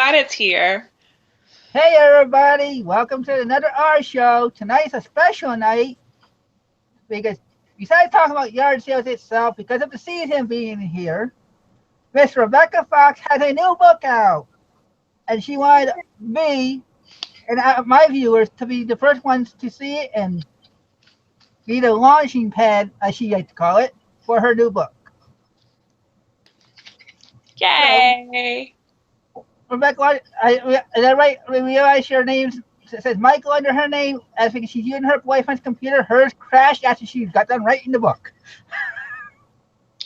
glad it's here. Hey everybody, welcome to another R show. Tonight's a special night because besides talking about yard sales itself, because of the season being here, Miss Rebecca Fox has a new book out, and she wanted me and my viewers to be the first ones to see it and be the launching pad, as she likes to call it, for her new book. So, Yay. Rebecca, is that right? We realize your name says Michael under her name, as because she's using her boyfriend's computer. Hers crashed after she got done writing the book.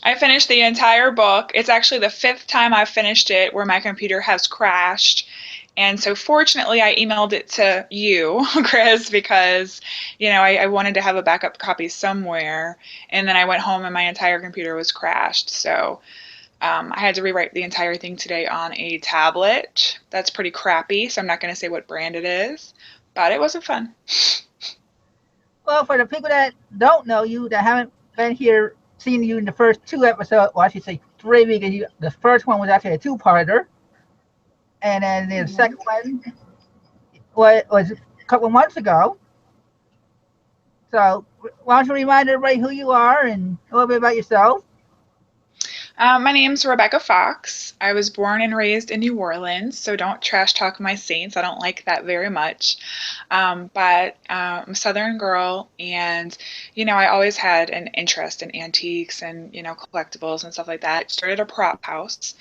I finished the entire book. It's actually the fifth time I've finished it where my computer has crashed. And so fortunately, I emailed it to you, Chris, because, I wanted to have a backup copy somewhere. And then I went home and my entire computer was crashed. So I had to rewrite the entire thing today on a tablet. That's pretty crappy, so I'm not going to say what brand it is, but it wasn't fun. Well, for the people that don't know you, that haven't been here, seen you in the first two episodes, well, I should say three, because the first one was actually a two-parter, and then the second one was a couple months ago. So, why don't you remind everybody who you are and a little bit about yourself? My name's Rebecca Fox. I was born and raised in New Orleans, so don't trash talk my saints. I don't like that very much. But I'm a Southern girl, and I always had an interest in antiques and collectibles and stuff like that. I started a prop house.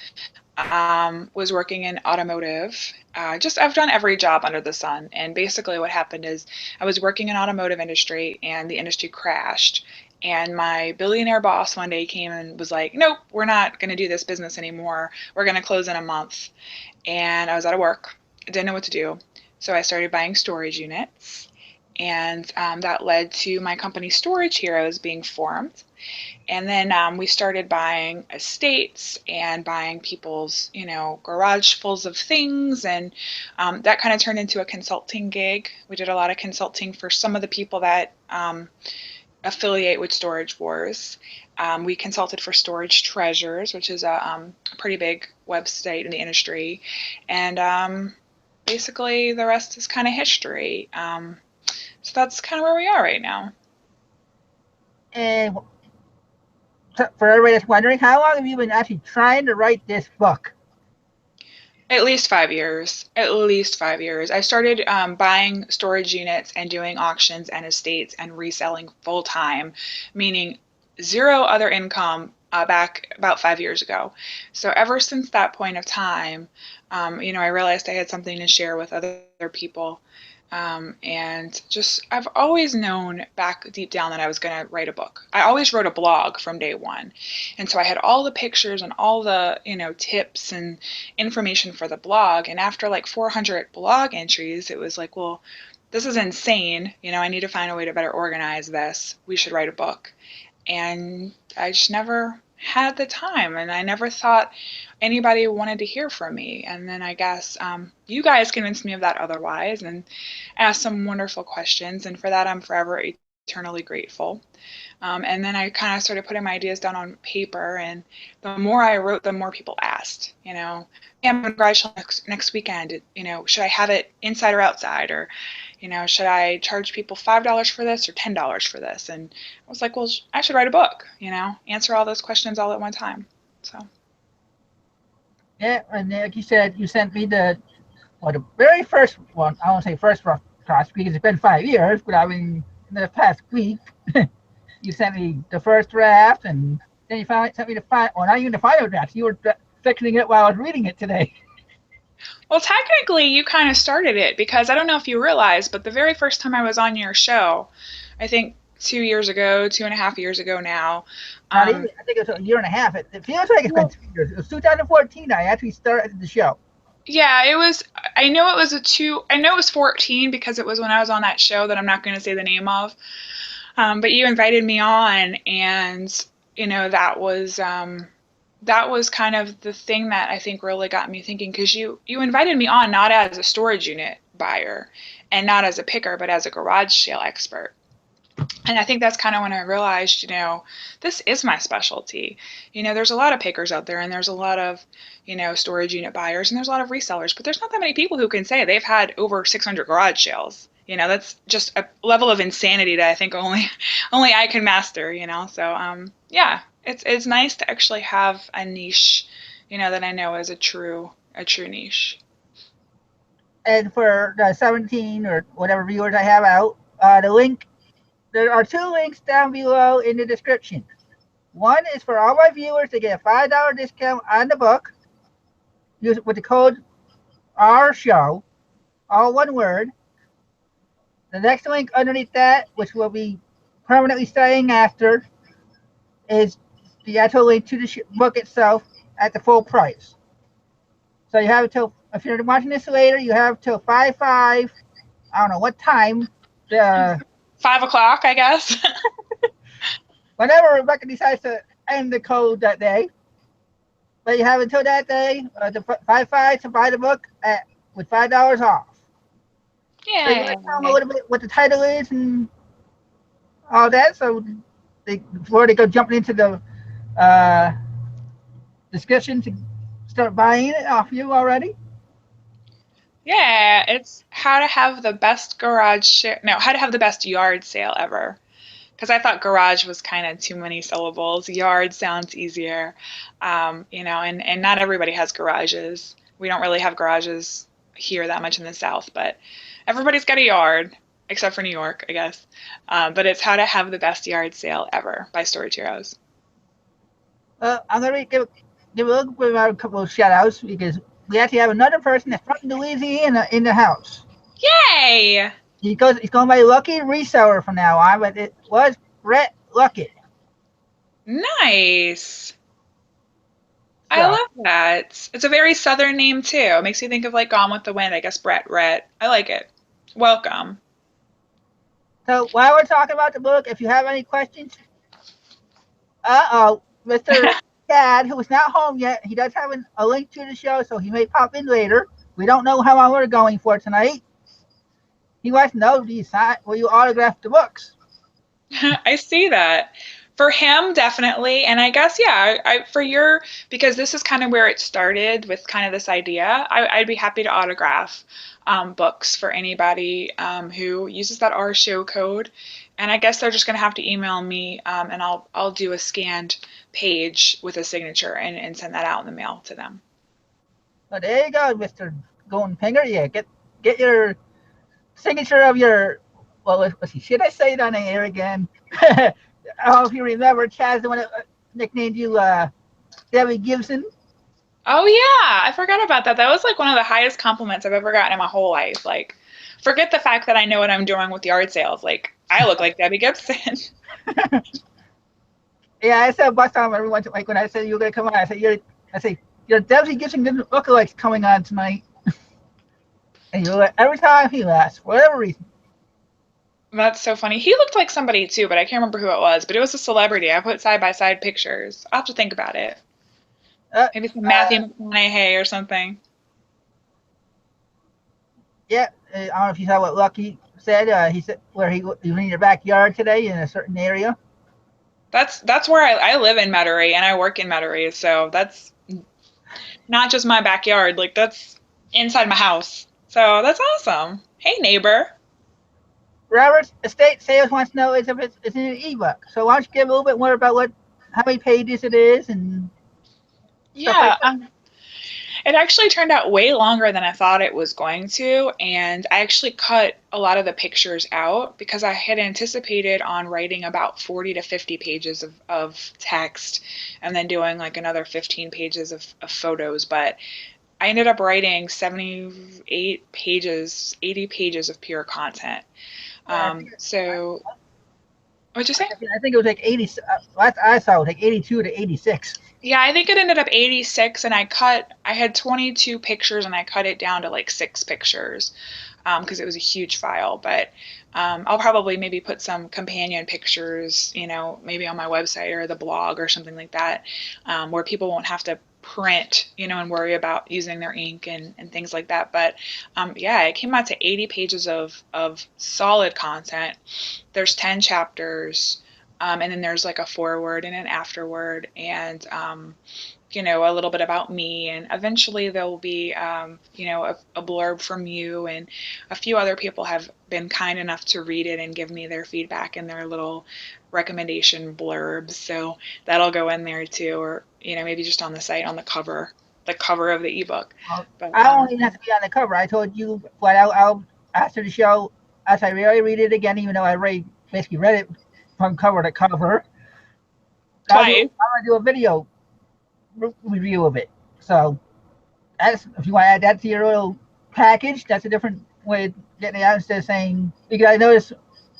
Was working in automotive. Just I've done every job under the sun, and basically what happened is I was working in automotive industry, and the industry crashed. And my billionaire boss one day came and was like, "Nope, we're not going to do this business anymore. We're going to close in a month." And I was out of work. I didn't know what to do, so I started buying storage units, and that led to my company Storage Heroes being formed. And then we started buying estates and buying people's, garage fulls of things. And that kind of turned into a consulting gig. We did a lot of consulting for some of the people that affiliate with Storage Wars. We consulted for Storage Treasures, which is a pretty big website in the industry. And basically, the rest is kind of history. So that's kind of where we are right now. And for everybody that's wondering, how long have you been actually trying to write this book? At least 5 years. At least 5 years. I started buying storage units and doing auctions and estates and reselling full time, meaning zero other income back about 5 years ago. So ever since that point of time, I realized I had something to share with other people. And just, I've always known back deep down that I was going to write a book. I always wrote a blog from day one. And so I had all the pictures and all the, tips and information for the blog. And after like 400 blog entries, it was like, well, this is insane. I need to find a way to better organize this. We should write a book. And I just never had the time, and I never thought anybody wanted to hear from me. And then I guess you guys convinced me of that otherwise and asked some wonderful questions, and for that I'm forever eternally grateful. And then I kind of started putting my ideas down on paper, and the more I wrote, the more people asked. Hey, I'm going to garage next weekend. Should I have it inside or outside, or should I charge people $5 for this or $10 for this? And I was like, well, I should write a book. Answer all those questions all at one time. So. Yeah, and like you said, you sent me the very first one. I won't say first rough draft because it's been 5 years, but I mean, in the past week, you sent me the first draft, and then you finally sent me the final. Well, not even the final draft. You were fixing it while I was reading it today. Well, technically, you kind of started it because I don't know if you realize, but the very first time I was on your show, I think 2 years ago, 2.5 years ago now. Not even. Um, I think it was a year and a half. It feels like it's been well, 2 years. It was 2014. I actually started the show. yeah, it was. I know it was a two. I know it was 14 because it was when I was on that show that I'm not going to say the name of. But you invited me on, and that was kind of the thing that I think really got me thinking because you invited me on not as a storage unit buyer and not as a picker, but as a garage sale expert. And I think that's kind of when I realized, this is my specialty. There's a lot of pickers out there and there's a lot of, storage unit buyers and there's a lot of resellers, but there's not that many people who can say they've had over 600 garage sales. That's just a level of insanity that I think only only I can master, So, yeah, it's nice to actually have a niche, that I know is a true niche. And for the 17 or whatever viewers I have out, there are two links down below in the description. One is for all my viewers to get a $5 discount on the book. Use it with the code R Show, all one word. The next link underneath that, which will be permanently staying after, is the actual link to the book itself at the full price. So you have until, if you're watching this later, you have till 5/5. I don't know what time. The 5 o'clock, I guess. Whenever Rebecca decides to end the code that day. But you have until that day, the 5/5 to buy the book with $5 off. So you want Yeah. to tell them a little bit what the title is and all that, so before they go jumping into the description to start buying it off you already. Yeah, it's how to have the best how to have the best yard sale ever. Because I thought garage was kind of too many syllables. Yard sounds easier, and not everybody has garages. We don't really have garages here that much in the South, but everybody's got a yard, except for New York, I guess. But it's how to have the best yard sale ever by Storage Heroes. I'm going to give a couple of shout outs because we actually have another person that's from Louisiana in the house. Yay! He's going by Lucky Reseller from now on, but it was Brett Luckett. Nice. I So, love that. It's a very southern name too. It makes me think of like Gone with the Wind, I guess Brett Rhett. I like it. Welcome. so while we're talking about the book, if you have any questions, Mr. Dad, who is not home yet, he does have a link to the show, so he may pop in later. We don't know how long we're going for tonight. He wants to know, will you autograph the books? I see that. For him, definitely. And I guess, yeah, because this is kind of where it started with kind of this idea, I'd be happy to autograph books for anybody who uses that R show code. And I guess they're just going to have to email me and I'll do a scanned page with a signature and send that out in the mail to them. So there you go, Mr. Golden Finger. Yeah, get your signature of your, well, let's see, should I say it on the air again? I don't know if you remember, Chaz, the one that nicknamed you Debbie Gibson. Oh yeah, I forgot about that. That was like one of the highest compliments I've ever gotten in my whole life. Like, forget the fact that I know what I'm doing with yard sales. Like, I look like Debbie Gibson. Yeah, I said bust on everyone. Like when I said you were gonna come on, I say your Debbie Gibson lookalikes coming on tonight. And every time he laughs, for whatever reason. That's so funny. He looked like somebody too, but I can't remember who it was. But it was a celebrity. I put side by side pictures. I'll have to think about it. Uh, Maybe some uh, Matthew McConaughey or something. yeah, I don't know if you saw what Lucky said. He said where he was in your backyard today in a certain area. That's where I live in Metairie and I work in Metairie, so that's not just my backyard. Like that's inside my house. So that's awesome. Hey neighbor. Robert's estate sales wants to know if it's in an ebook. So why don't you give a little bit more about how many pages it is and stuff like Yeah, that. it actually turned out way longer than I thought it was going to, and I actually cut a lot of the pictures out because I had anticipated on writing about 40 to 50 pages of text and then doing like another 15 pages of photos, but I ended up writing 78 pages, 80 pages of pure content. Yeah, So, what'd you say? I think it was like 80. Last I saw it was like 82 to 86. Yeah, I think it ended up 86 and I had 22 pictures and I cut it down to like 6 pictures because it was a huge file. But I'll probably maybe put some companion pictures, maybe on my website or the blog or something like that, where people won't have to print, and worry about using their ink and things like that. But yeah, it came out to 80 pages of solid content. There's 10 chapters, and then there's like a foreword and an afterword, and a little bit about me, and eventually there will be, a blurb from you, and a few other people have been kind enough to read it and give me their feedback and their little recommendation blurbs. So that'll go in there too, or, maybe just on the site on the cover of the ebook. Well, But I don't even have to be on the cover. I told you, but I'll after the show, as I really read it again, even though I already basically read it from cover to cover, twice. I'm gonna do a video review of it. So that's if you want to add that to your little package, that's a different way of getting it out instead of saying, because I noticed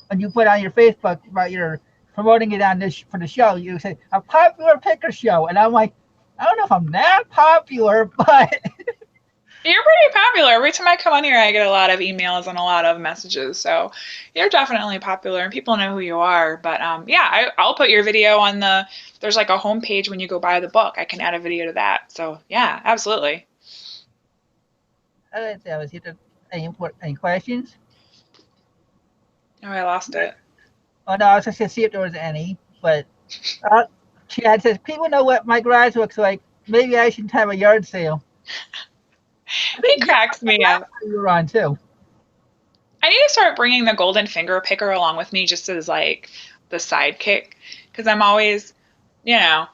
when you put on your Facebook about your promoting it on this for the show, you say a popular picker show, and I'm like, I don't know if I'm that popular, but You're pretty popular. Every time I come on here, I get a lot of emails and a lot of messages. So you're definitely popular, and people know who you are. But yeah, I'll put your video on there's like a homepage when you go buy the book. I can add a video to that. So yeah, absolutely. I was here. Any questions? Oh, I lost it. Oh no, I was just gonna see if there was any, but uh, Chad says people know what my garage looks like. Maybe I should have a yard sale. I He think you cracks me up. were on too. I need to start bringing the golden finger picker along with me just as like the sidekick, because I'm always, you know,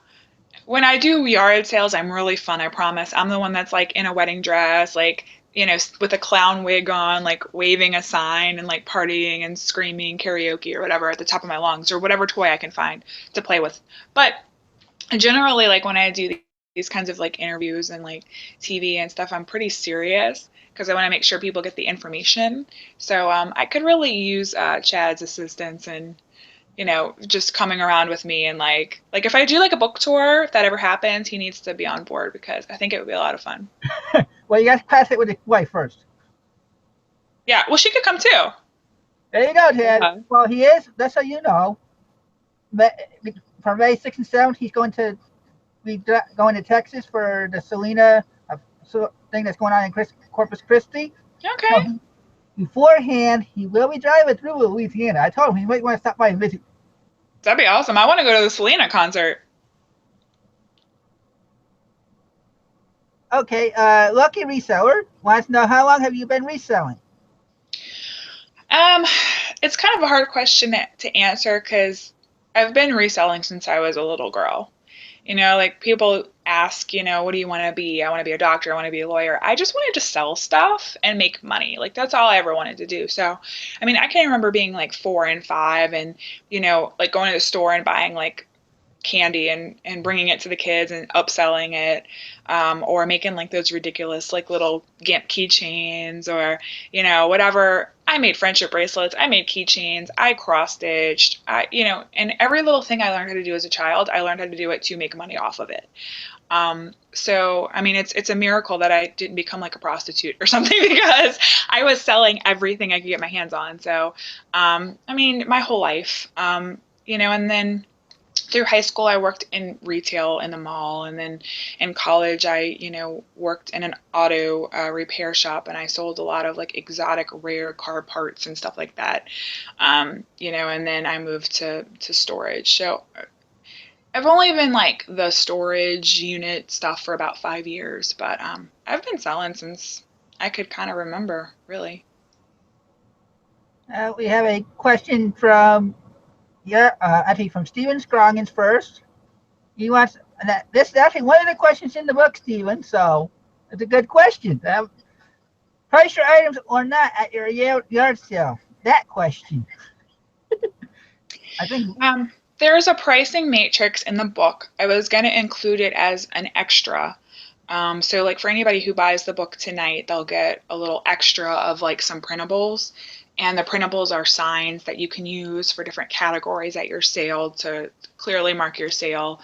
when I do yard sales, I'm really fun, I promise. I'm the one that's like in a wedding dress, like, with a clown wig on, like waving a sign and like partying and screaming karaoke or whatever at the top of my lungs, or whatever toy I can find to play with. But generally, like when I do these kinds of like interviews and like TV and stuff, I'm pretty serious because I want to make sure people get the information. So I could really use Chad's assistance and just coming around with me, and like if I do like a book tour, if that ever happens, he needs to be on board because I think it would be a lot of fun. Well, you got to pass it with your wife first. Yeah, well, she could come too. There you go, Chad. Yeah. Well, he is. That's how you know. For May 6th and 7th, he's going to be going to Texas for the Selena thing that's going on in Corpus Christi. So Okay, beforehand, he will be driving through Louisiana. I told him he might want to stop by and visit. that'd be awesome. I want to go to the Selena concert. Okay, Lucky Reseller wants to know how long have you been reselling? Um, it's kind of a hard question to answer because I've been reselling since I was a little girl. Like people ask, what do you want to be? I want to be a doctor. I want to be a lawyer. I just wanted to sell stuff and make money. Like that's all I ever wanted to do. So, I mean, I can remember being like 4 and 5 and, like going to the store and buying like candy and bringing it to the kids and upselling it, or making like those ridiculous like little GIMP keychains, or whatever. I made friendship bracelets, I made keychains, I cross stitched, and every little thing I learned how to do as a child, I learned how to do it to make money off of it. So I mean, it's a miracle that I didn't become like a prostitute or something because I was selling everything I could get my hands on. So I mean, my whole life, and then through high school, I worked in retail in the mall, and then in college, I worked in an auto repair shop, and I sold a lot of like exotic, rare car parts and stuff like that. And then I moved to storage. So I've only been like the storage unit stuff for about 5 years, but I've been selling since I could kind of remember, really. We have a question from I think from Steven Scroggins first. He wants this is actually one of the questions in the book, Steven. So it's a good question. Price your items or not at your yard sale. That question. I think. There's a pricing matrix in the book. I was going to include it as an extra. So like for anybody who buys the book tonight, they'll get a little extra of like some printables. And the printables are signs that you can use for different categories at your sale to clearly mark your sale,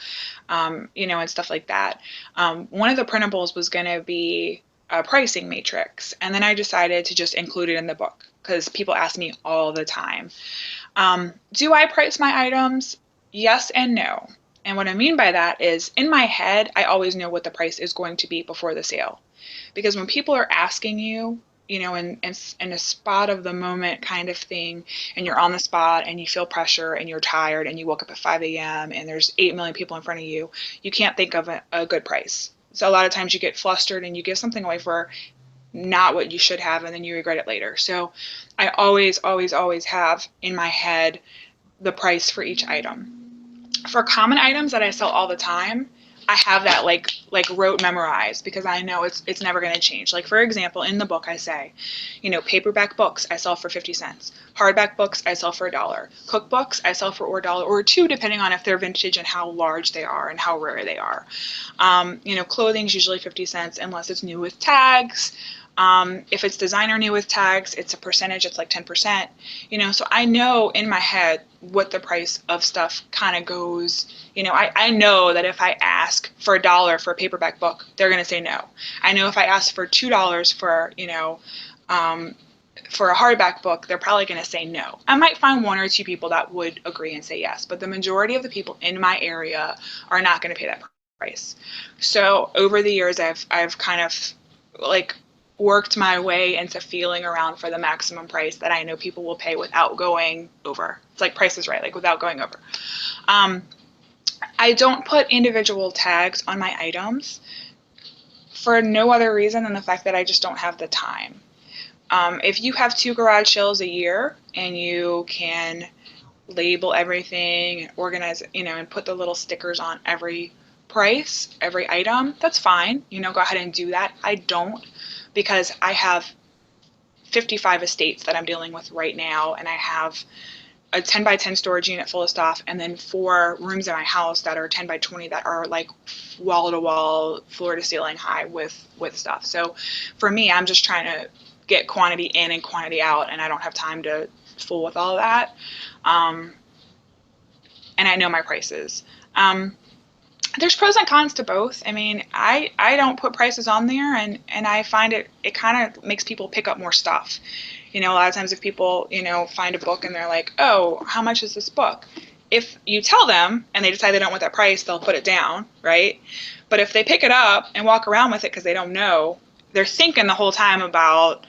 and stuff like that. One of the printables was going to be a pricing matrix. And then I decided to just include it in the book because people ask me all the time. Do I price my items? Yes and no. And what I mean by that is in my head, I always know what the price is going to be before the sale. Because when people are asking you, in a spot of the moment kind of thing, and you're on the spot and you feel pressure and you're tired and you woke up at 5 a.m. and there's 8 million people in front of you, you can't think of a good price. So a lot of times you get flustered and you give something away for not what you should have and then you regret it later. So I always, always, always have in my head the price for each item. For common items that I sell all the time, I have that rote memorized because I know it's never going to change. Like for example, in the book I say, paperback books I sell for 50 cents. Hardback books I sell for $1. Cookbooks I sell for $1 or $2 depending on if they're vintage and how large they are and how rare they are. Clothing's usually 50 cents unless it's new with tags. If it's designer new with tags, it's a percentage, it's like 10%, so I know in my head what the price of stuff kind of goes. I know that if I ask for $1 for a paperback book, they're going to say no. I know if I ask for $2 for a hardback book, they're probably going to say no. I might find one or two people that would agree and say yes, but the majority of the people in my area are not going to pay that price. So over the years, I've kind of worked my way into feeling around for the maximum price that I know people will pay without going over. It's like Price is Right, like without going over. I don't put individual tags on my items for no other reason than the fact that I just don't have the time. If you have 2 garage sales a year and you can label everything and organize, and put the little stickers on every price, every item, that's fine. Go ahead and do that. I don't, because I have 55 estates that I'm dealing with right now, and I have a 10 by 10 storage unit full of stuff, and then 4 rooms in my house that are 10 by 20 that are like wall to wall, floor to ceiling high with stuff. So for me, I'm just trying to get quantity in and quantity out, and I don't have time to fool with all of that. And I know my prices. There's pros and cons to both. I mean, I don't put prices on there, and I find it kind of makes people pick up more stuff. A lot of times if people, find a book and they're like, oh, how much is this book? If you tell them and they decide they don't want that price, they'll put it down, right? But if they pick it up and walk around with it because they don't know, they're thinking the whole time about,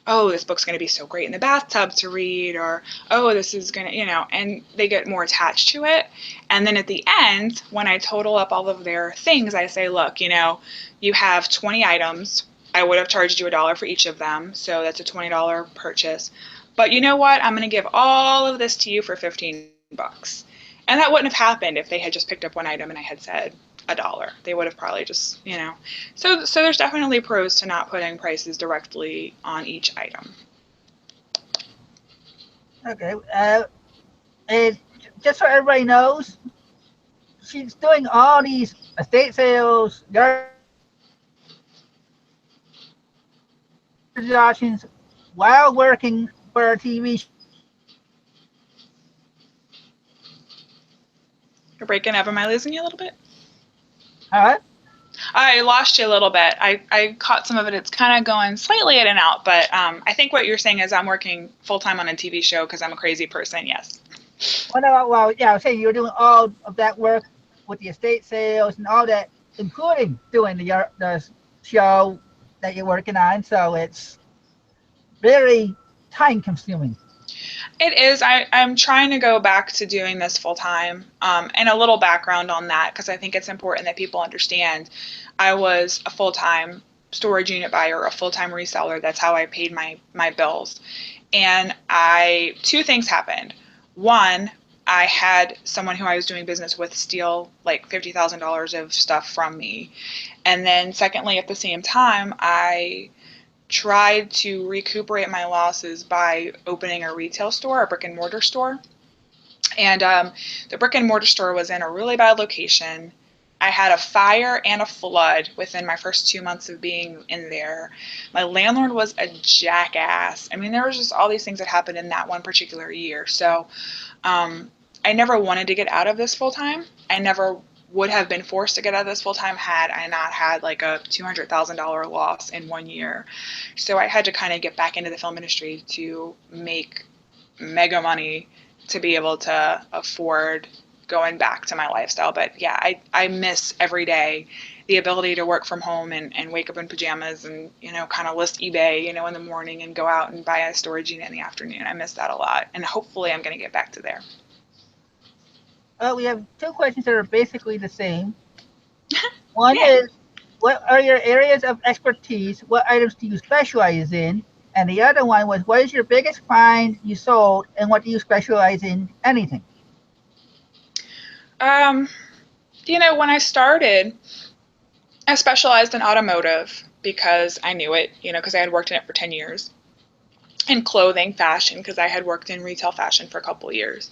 oh, this book's going to be so great in the bathtub to read, or, oh, this is going to, and they get more attached to it. And then at the end, when I total up all of their things, I say, look, you have 20 items. I would have charged you $1 for each of them. So that's a $20 purchase. But you know what? I'm going to give all of this to you for 15 bucks. And that wouldn't have happened if they had just picked up one item and I had said $1. They would have probably just, So there's definitely pros to not putting prices directly on each item. Okay. And just so everybody knows, she's doing all these estate sales, yard auctions while working for a TV. You're breaking up. Am I losing you a little bit? Huh? I lost you a little bit. I caught some of it. It's kind of going slightly in and out, but I think what you're saying is I'm working full time on a TV show because I'm a crazy person. Yes. Well, yeah, I was saying you're doing all of that work with the estate sales and all that, including doing the show that you're working on. So it's very time consuming. It is. I'm trying to go back to doing this full time. And a little background on that, because I think it's important that people understand. I was a full time storage unit buyer, a full time reseller. That's how I paid my bills. And two things happened. One, I had someone who I was doing business with steal like $50,000 of stuff from me. And then secondly, at the same time, I tried to recuperate my losses by opening a retail store, a brick and mortar store. And the brick and mortar store was in a really bad location. I had a fire and a flood within my first 2 months of being in there. My landlord was a jackass. I mean, there was just all these things that happened in that one particular year. So I never wanted to get out of this full time. I never would have been forced to get out of this full time had I not had like a $200,000 loss in 1 year. So I had to kind of get back into the film industry to make mega money to be able to afford going back to my lifestyle. But yeah, I miss every day the ability to work from home and wake up in pajamas and, kind of list eBay, in the morning and go out and buy a storage unit in the afternoon. I miss that a lot. And hopefully I'm going to get back to there. We have two questions that are basically the same. One Yeah. is, what are your areas of expertise? What items do you specialize in? And the other one was, what is your biggest find you sold, and what do you specialize in? Anything. Um, when I started, I specialized in automotive because I knew it, because I had worked in it for 10 years, and clothing, fashion, because I had worked in retail fashion for a couple of years.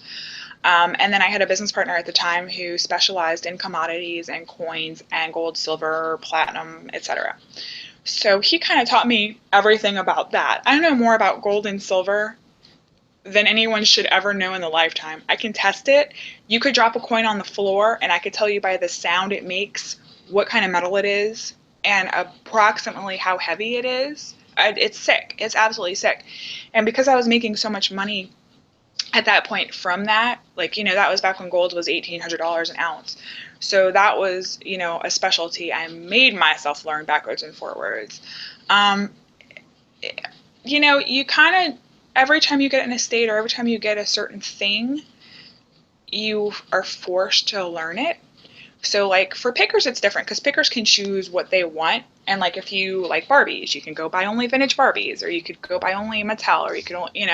And then I had a business partner at the time who specialized in commodities and coins and gold, silver, platinum, etc. So he kind of taught me everything about that. I know more about gold and silver than anyone should ever know in the lifetime. I can test it. You could drop a coin on the floor, and I could tell you by the sound it makes what kind of metal it is and approximately how heavy it is. It's sick. It's absolutely sick. And because I was making so much money at that point from that, like, that was back when gold was $1,800 an ounce. So that was, a specialty I made myself learn backwards and forwards. Um, you kind of, every time you get an estate or every time you get a certain thing, you are forced to learn it. So, like, for pickers, it's different because pickers can choose what they want. And, like, if you like Barbies, you can go buy only vintage Barbies, or you could go buy only Mattel, or you could only,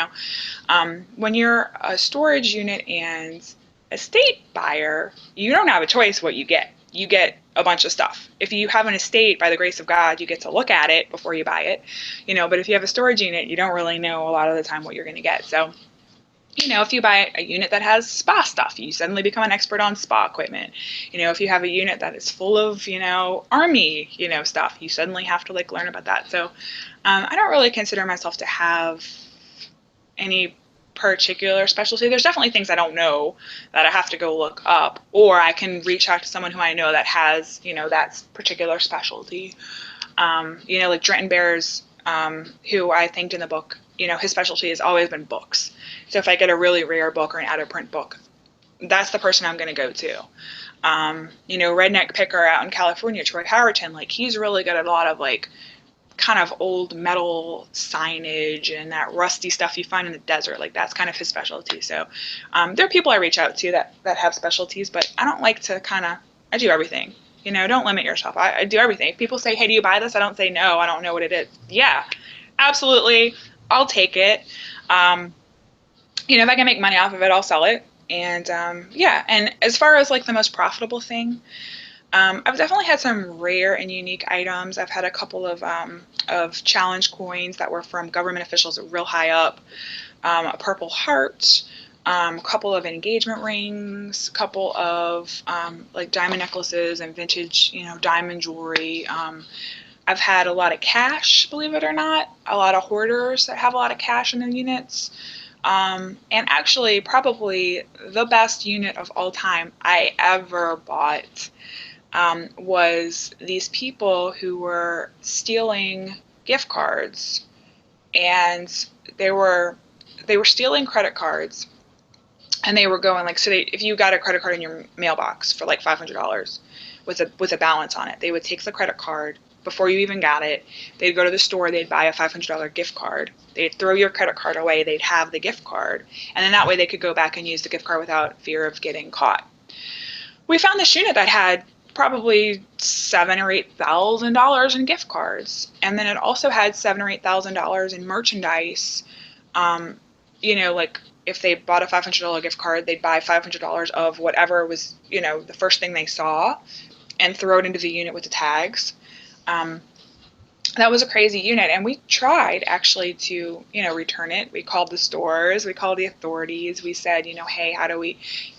when you're a storage unit and estate buyer, you don't have a choice what you get. You get a bunch of stuff. If you have an estate, by the grace of God, you get to look at it before you buy it, but if you have a storage unit, you don't really know a lot of the time what you're going to get. So, if you buy a unit that has spa stuff, you suddenly become an expert on spa equipment. If you have a unit that is full of, army, stuff, you suddenly have to like learn about that. So I don't really consider myself to have any particular specialty. There's definitely things I don't know that I have to go look up, or I can reach out to someone who I know that has, that particular specialty. Like Drenton Bears, who I thanked in the book, his specialty has always been books. So if I get a really rare book or an out of print book, that's the person I'm going to go to. Redneck Picker out in California, Troy Howerton, like he's really good at a lot of like kind of old metal signage and that rusty stuff you find in the desert. Like that's kind of his specialty. So there are people I reach out to that have specialties, but I don't like to I do everything. Don't limit yourself. I do everything. If people say, hey, do you buy this? I don't say no. I don't know what it is. Yeah, absolutely. I'll take it. If I can make money off of it, I'll sell it. And yeah, and as far as like the most profitable thing, I've definitely had some rare and unique items. I've had a couple of challenge coins that were from government officials real high up, a Purple Heart, a couple of engagement rings, a couple of like diamond necklaces and vintage, diamond jewelry. I've had a lot of cash, believe it or not, a lot of hoarders that have a lot of cash in their units. And actually, probably the best unit of all time I ever bought was these people who were stealing gift cards, and they were stealing credit cards, and they were going like, so if you got a credit card in your mailbox for like $500 with a balance on it, they would take the credit card before you even got it. They'd go to the store, they'd buy a $500 gift card, they'd throw your credit card away, they'd have the gift card, and then that way they could go back and use the gift card without fear of getting caught. We found this unit that had probably $7,000 or $8,000 in gift cards, and then it also had $7,000 or $8,000 in merchandise. Like if they bought a $500 gift card, they'd buy $500 of whatever was, the first thing they saw, and throw it into the unit with the tags. Um, that was a crazy unit, and we tried actually to return it. We called the stores, we called the authorities, we said, hey,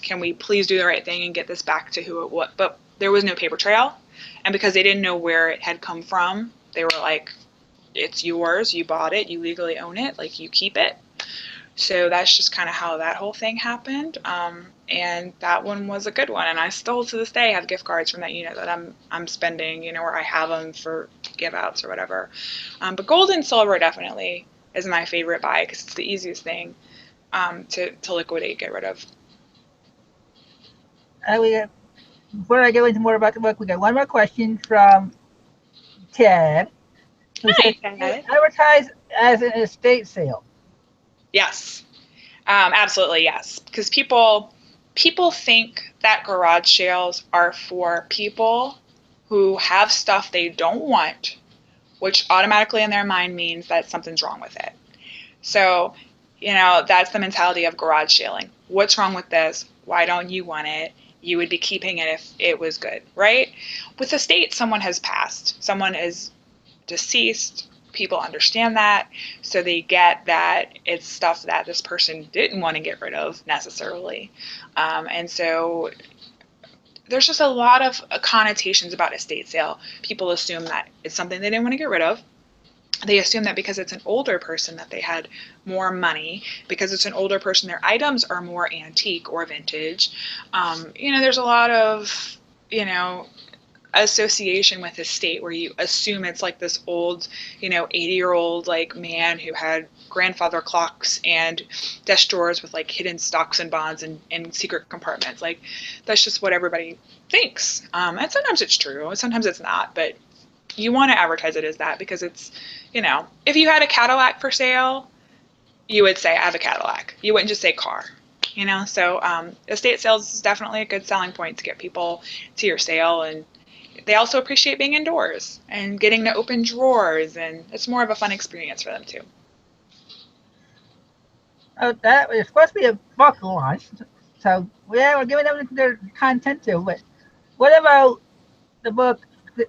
can we please do the right thing and get this back to who it was? But there was no paper trail, and because they didn't know where it had come from, they were like, it's yours, you bought it, you legally own it, like you keep it. So that's just kind of how that whole thing happened. And that one was a good one. And I still to this day have gift cards from that unit that I'm spending, or I have them for give outs or whatever. But gold and silver definitely is my favorite buy because it's the easiest thing to liquidate, get rid of. Before I go into more about the book, we got one more question from Ted, who says, Hi, "Do you Ted. advertise as an estate sale?" Yes, absolutely yes. Because people think that garage sales are for people who have stuff they don't want, which automatically in their mind means that something's wrong with it. So, that's the mentality of garage sailing. What's wrong with this? Why don't you want it? You would be keeping it if it was good, right? With estate, someone has passed, someone is deceased. People understand that, so they get that it's stuff that this person didn't want to get rid of necessarily. And so there's just a lot of connotations about estate sale. People assume that it's something they didn't want to get rid of. They assume that because it's an older person that they had more money. Because it's an older person, their items are more antique or vintage. There's a lot of you know association with estate where you assume it's like this old 80-year-old like man who had grandfather clocks and desk drawers with like hidden stocks and bonds and secret compartments. Like that's just what everybody thinks, and sometimes it's true, sometimes it's not, but you want to advertise it as that because it's, if you had a Cadillac for sale, you would say, I have a Cadillac. You wouldn't just say car, So estate sales is definitely a good selling point to get people to your sale. And they also appreciate being indoors and getting to open drawers. And it's more of a fun experience for them, too. That was supposed to be a book launch, so yeah, we're giving them their content too. But what about the book that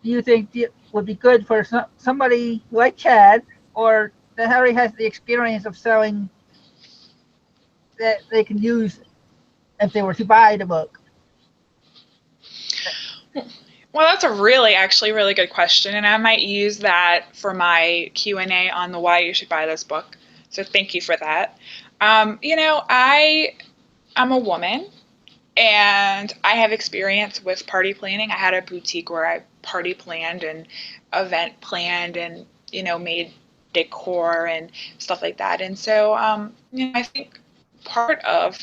you think would be good for somebody like Chad, or that already has the experience of selling, that they can use if they were to buy the book? Well, that's a actually really good question, and I might use that for my Q&A on the why you should buy this book. So thank you for that. I'm a woman, and I have experience with party planning. I had a boutique where I party planned and event planned and, made decor and stuff like that. And so, I think part of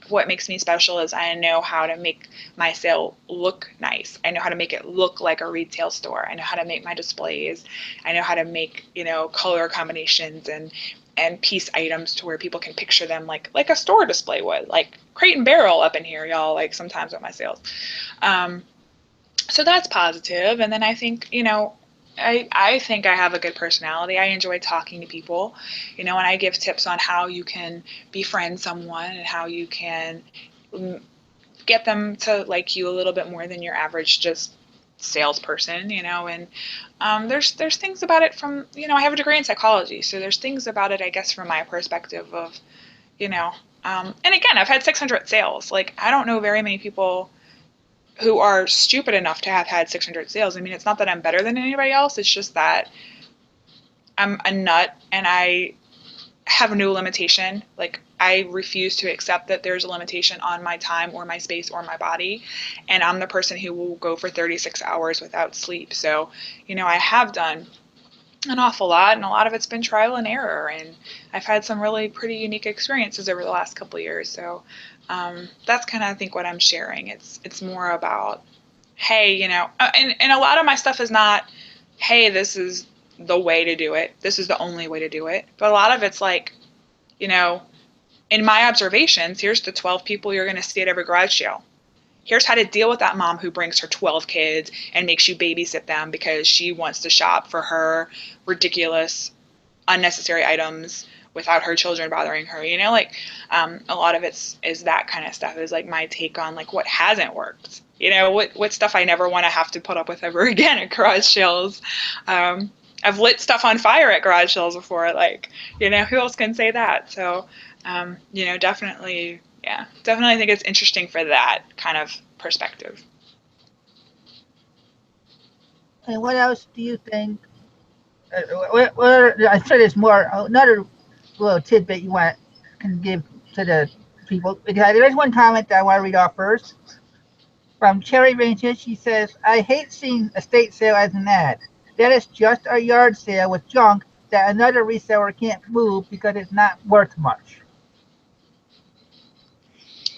what makes me special is I know how to make my sale look nice. I know how to make it look like a retail store. I know how to make my displays. I know how to make, color combinations and piece items to where people can picture them like a store display would, like Crate and Barrel up in here, y'all, like sometimes at my sales. Um, so that's positive. And then I think, I think I have a good personality. I enjoy talking to people, and I give tips on how you can befriend someone and how you can get them to like you a little bit more than your average just salesperson, and there's things about it from, I have a degree in psychology, so there's things about it, I guess, from my perspective of, you know, and again, I've had 600 sales. Like, I don't know very many people who are stupid enough to have had 600 sales. I mean, it's not that I'm better than anybody else. It's just that I'm a nut and I have no limitation. Like, I refuse to accept that there's a limitation on my time or my space or my body. And I'm the person who will go for 36 hours without sleep. So, I have done an awful lot, and a lot of it's been trial and error. And I've had some really pretty unique experiences over the last couple of years. So that's kind of, I think, what I'm sharing. It's more about, hey, and a lot of my stuff is not, hey, this is the way to do it. This is the only way to do it. But a lot of it's like, you know, in my observations, here's the 12 people you're going to see at every garage sale. Here's how to deal with that mom who brings her 12 kids and makes you babysit them because she wants to shop for her ridiculous, unnecessary items without her children bothering her. Like a lot of it's is that kind of stuff is like my take on like what hasn't worked. What stuff I never want to have to put up with ever again at garage sales. I've lit stuff on fire at garage sales before. Like, who else can say that? So, definitely, yeah, definitely think it's interesting for that kind of perspective. And what else do you think? I'm sure there's more. Another little tidbit you want can give to the people, because there's one comment that I want to read off first from Cherry Ranches. She says, "I hate seeing estate sale as an ad. That is just a yard sale with junk that another reseller can't move because it's not worth much."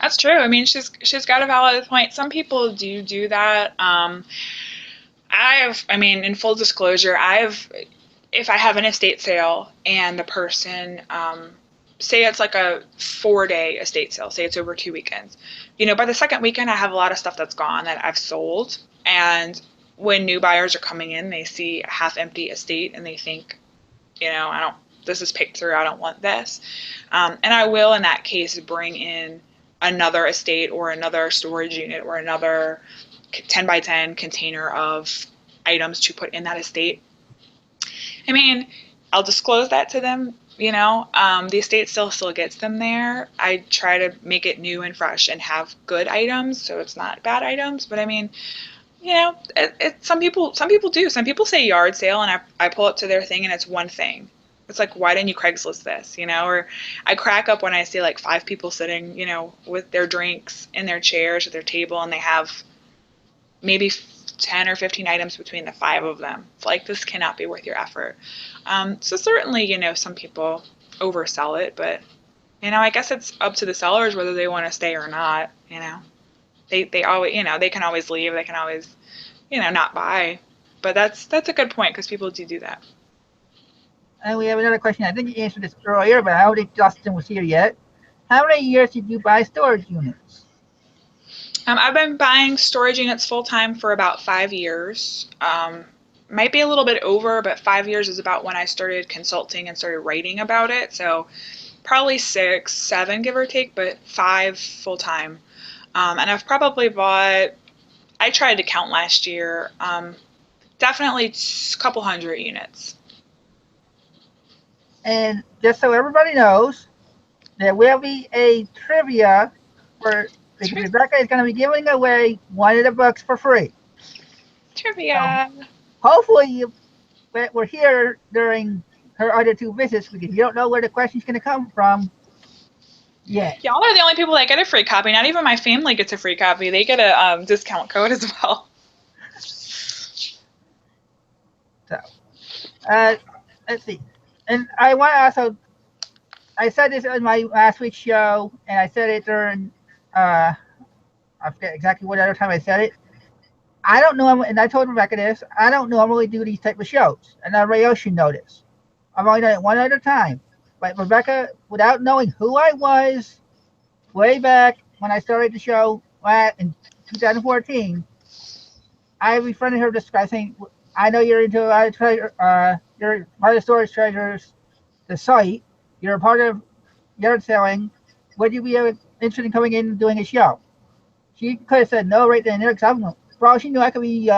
That's true. I mean, she's got a valid point. Some people do that. I mean, in full disclosure, if I have an estate sale and the person, say it's like a 4-day estate sale, say it's over 2 weekends, by the second weekend, I have a lot of stuff that's gone that I've sold. And when new buyers are coming in, they see a half empty estate and they think, I don't, this is picked through, I don't want this. And I will, in that case, bring in another estate or another storage unit or another 10 by 10 container of items to put in that estate. I mean, I'll disclose that to them. The estate still gets them there. I try to make it new and fresh and have good items, so it's not bad items. But I mean, some people do. Some people say yard sale, and I pull up to their thing, and it's one thing. It's like, why didn't you Craigslist this? Or I crack up when I see like 5 people sitting, with their drinks in their chairs at their table, and they have maybe 10 or 15 items between the 5 of them. It's like, this cannot be worth your effort. So certainly, some people oversell it, but I guess it's up to the sellers whether they want to stay or not. They always, they can always leave. They can always, not buy. But that's a good point, because people do that. And we have another question. I think you answered this earlier, but I don't think Justin was here yet. How many years did you buy storage units? I've been buying storage units full time for about 5 years. Might be a little bit over, but 5 years is about when I started consulting and started writing about it. So probably 6, 7, give or take, but 5 full time. And I've probably bought, I tried to count last year, definitely a couple hundred units. And just so everybody knows, there will be a trivia because Rebecca is going to be giving away one of the books for free. Trivia. Hopefully you were here during her other 2 visits, because you don't know where the question's going to come from. Yeah. Y'all are the only people that get a free copy. Not even my family gets a free copy. They get a discount code as well. So, let's see. And I want to also, I said this in my last week's show, and I said it during, I forget exactly what other time I said it. I don't normally, and I told Rebecca this, I don't normally do these type of shows, and everybody else should know this. I've only done it one other time. But Rebecca, without knowing who I was, way back when I started the show in 2014, I befriended her discussing, I know you're into a lot of treasure, you're part of Storage Treasures, the site, you're a part of yard selling, would you be interested in coming in and doing a show? She could have said no right then and there, because for all she knew, I could be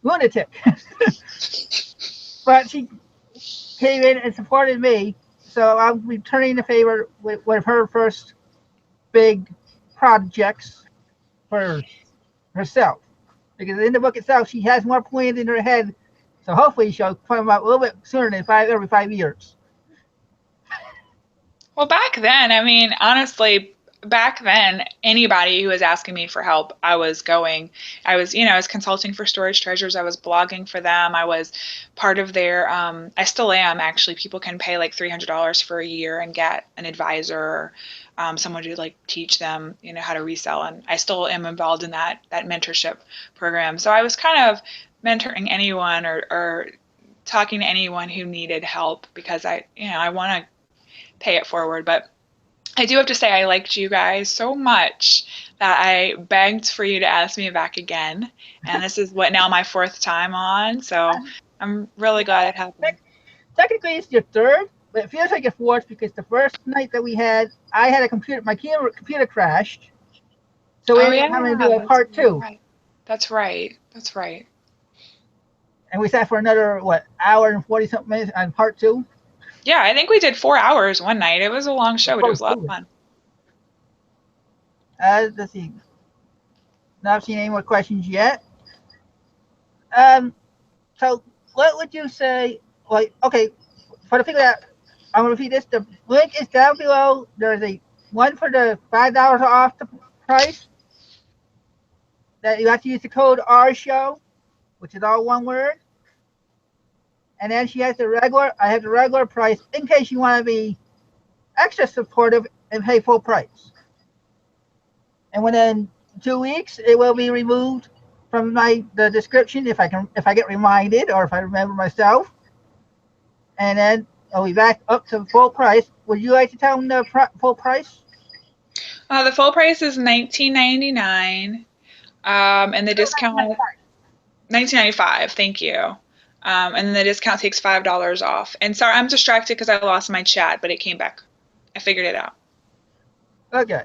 lunatic. But she came in and supported me, so I'm returning the favor with one of her first big projects for herself. Because in the book itself, she has more plans in her head, so hopefully she'll come out a little bit sooner than every 5 years. Well, back then, I mean, honestly, back then, anybody who was asking me for help, I was, I was consulting for Storage Treasures. I was blogging for them. I was part of their, I still am actually. People can pay like $300 for a year and get an advisor, or someone to like teach them, how to resell. And I still am involved in that mentorship program. So I was kind of mentoring anyone or talking to anyone who needed help, because I want to pay it forward. But I do have to say, I liked you guys so much that I begged for you to ask me back again. And this is my 4th time on. So I'm really glad it happened. Technically, it's your 3rd, but it feels like your 4th, because the first night that we had, I had my computer crashed. So we were having to do a part 2. Right. That's right. And we sat for another, hour and 40 something minutes on part 2. Yeah, I think we did 4 hours one night. It was a long show, but it was a lot of fun. Let's see. Not seen any more questions yet. So what would you say? Okay, for the people that, I'm gonna repeat this. The link is down below. There's a one for the $5 off the price. That you have to use the code RShow, which is all one word. And then she has I have the regular price in case you want to be extra supportive and pay full price. and within 2 weeks it will be removed from the description if I get reminded or if I remember myself, and then I'll be back up to full price. Would you like to tell them the full price? The full price is $19.99, and the discount 19.95. Thank you. And the discount takes $5 off. And sorry, I'm distracted because I lost my chat, but it came back. I figured it out. Okay.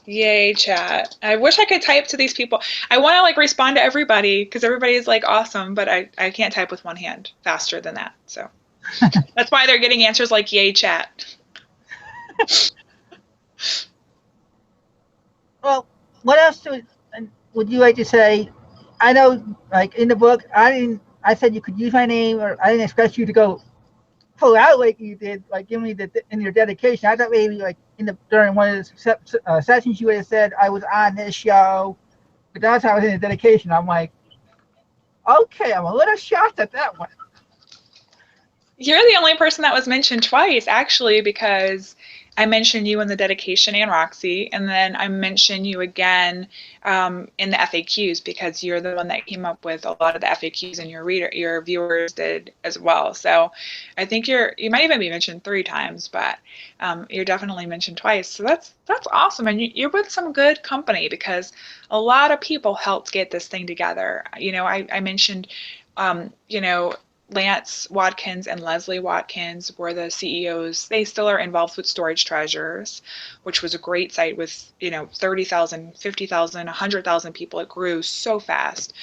Yay, chat. I wish I could type to these people. I want to like respond to everybody because everybody's like awesome, but I can't type with one hand faster than that. So that's why they're getting answers like yay, chat. Well, what else would you like to say? I know, like in the book, I said you could use my name, or I didn't expect you to go pull out like you did, like give me in your dedication. I thought maybe like during one of the sessions you would have said I was on this show, but that's how I was in the dedication. I'm like, okay, I'm a little shocked at that one. You're the only person that was mentioned twice, actually, because I mentioned you in the dedication and Roxy, and then I mentioned you again in the FAQs because you're the one that came up with a lot of the FAQs, and your viewers did as well. So I think you might even be mentioned 3 times, but you're definitely mentioned twice. So that's awesome, and you're with some good company because a lot of people helped get this thing together. I mentioned, you know, Lance Watkins and Leslie Watkins were the CEOs. They still are involved with Storage Treasures, which was a great site with, 30,000, 50,000, 100,000 people. It grew so fast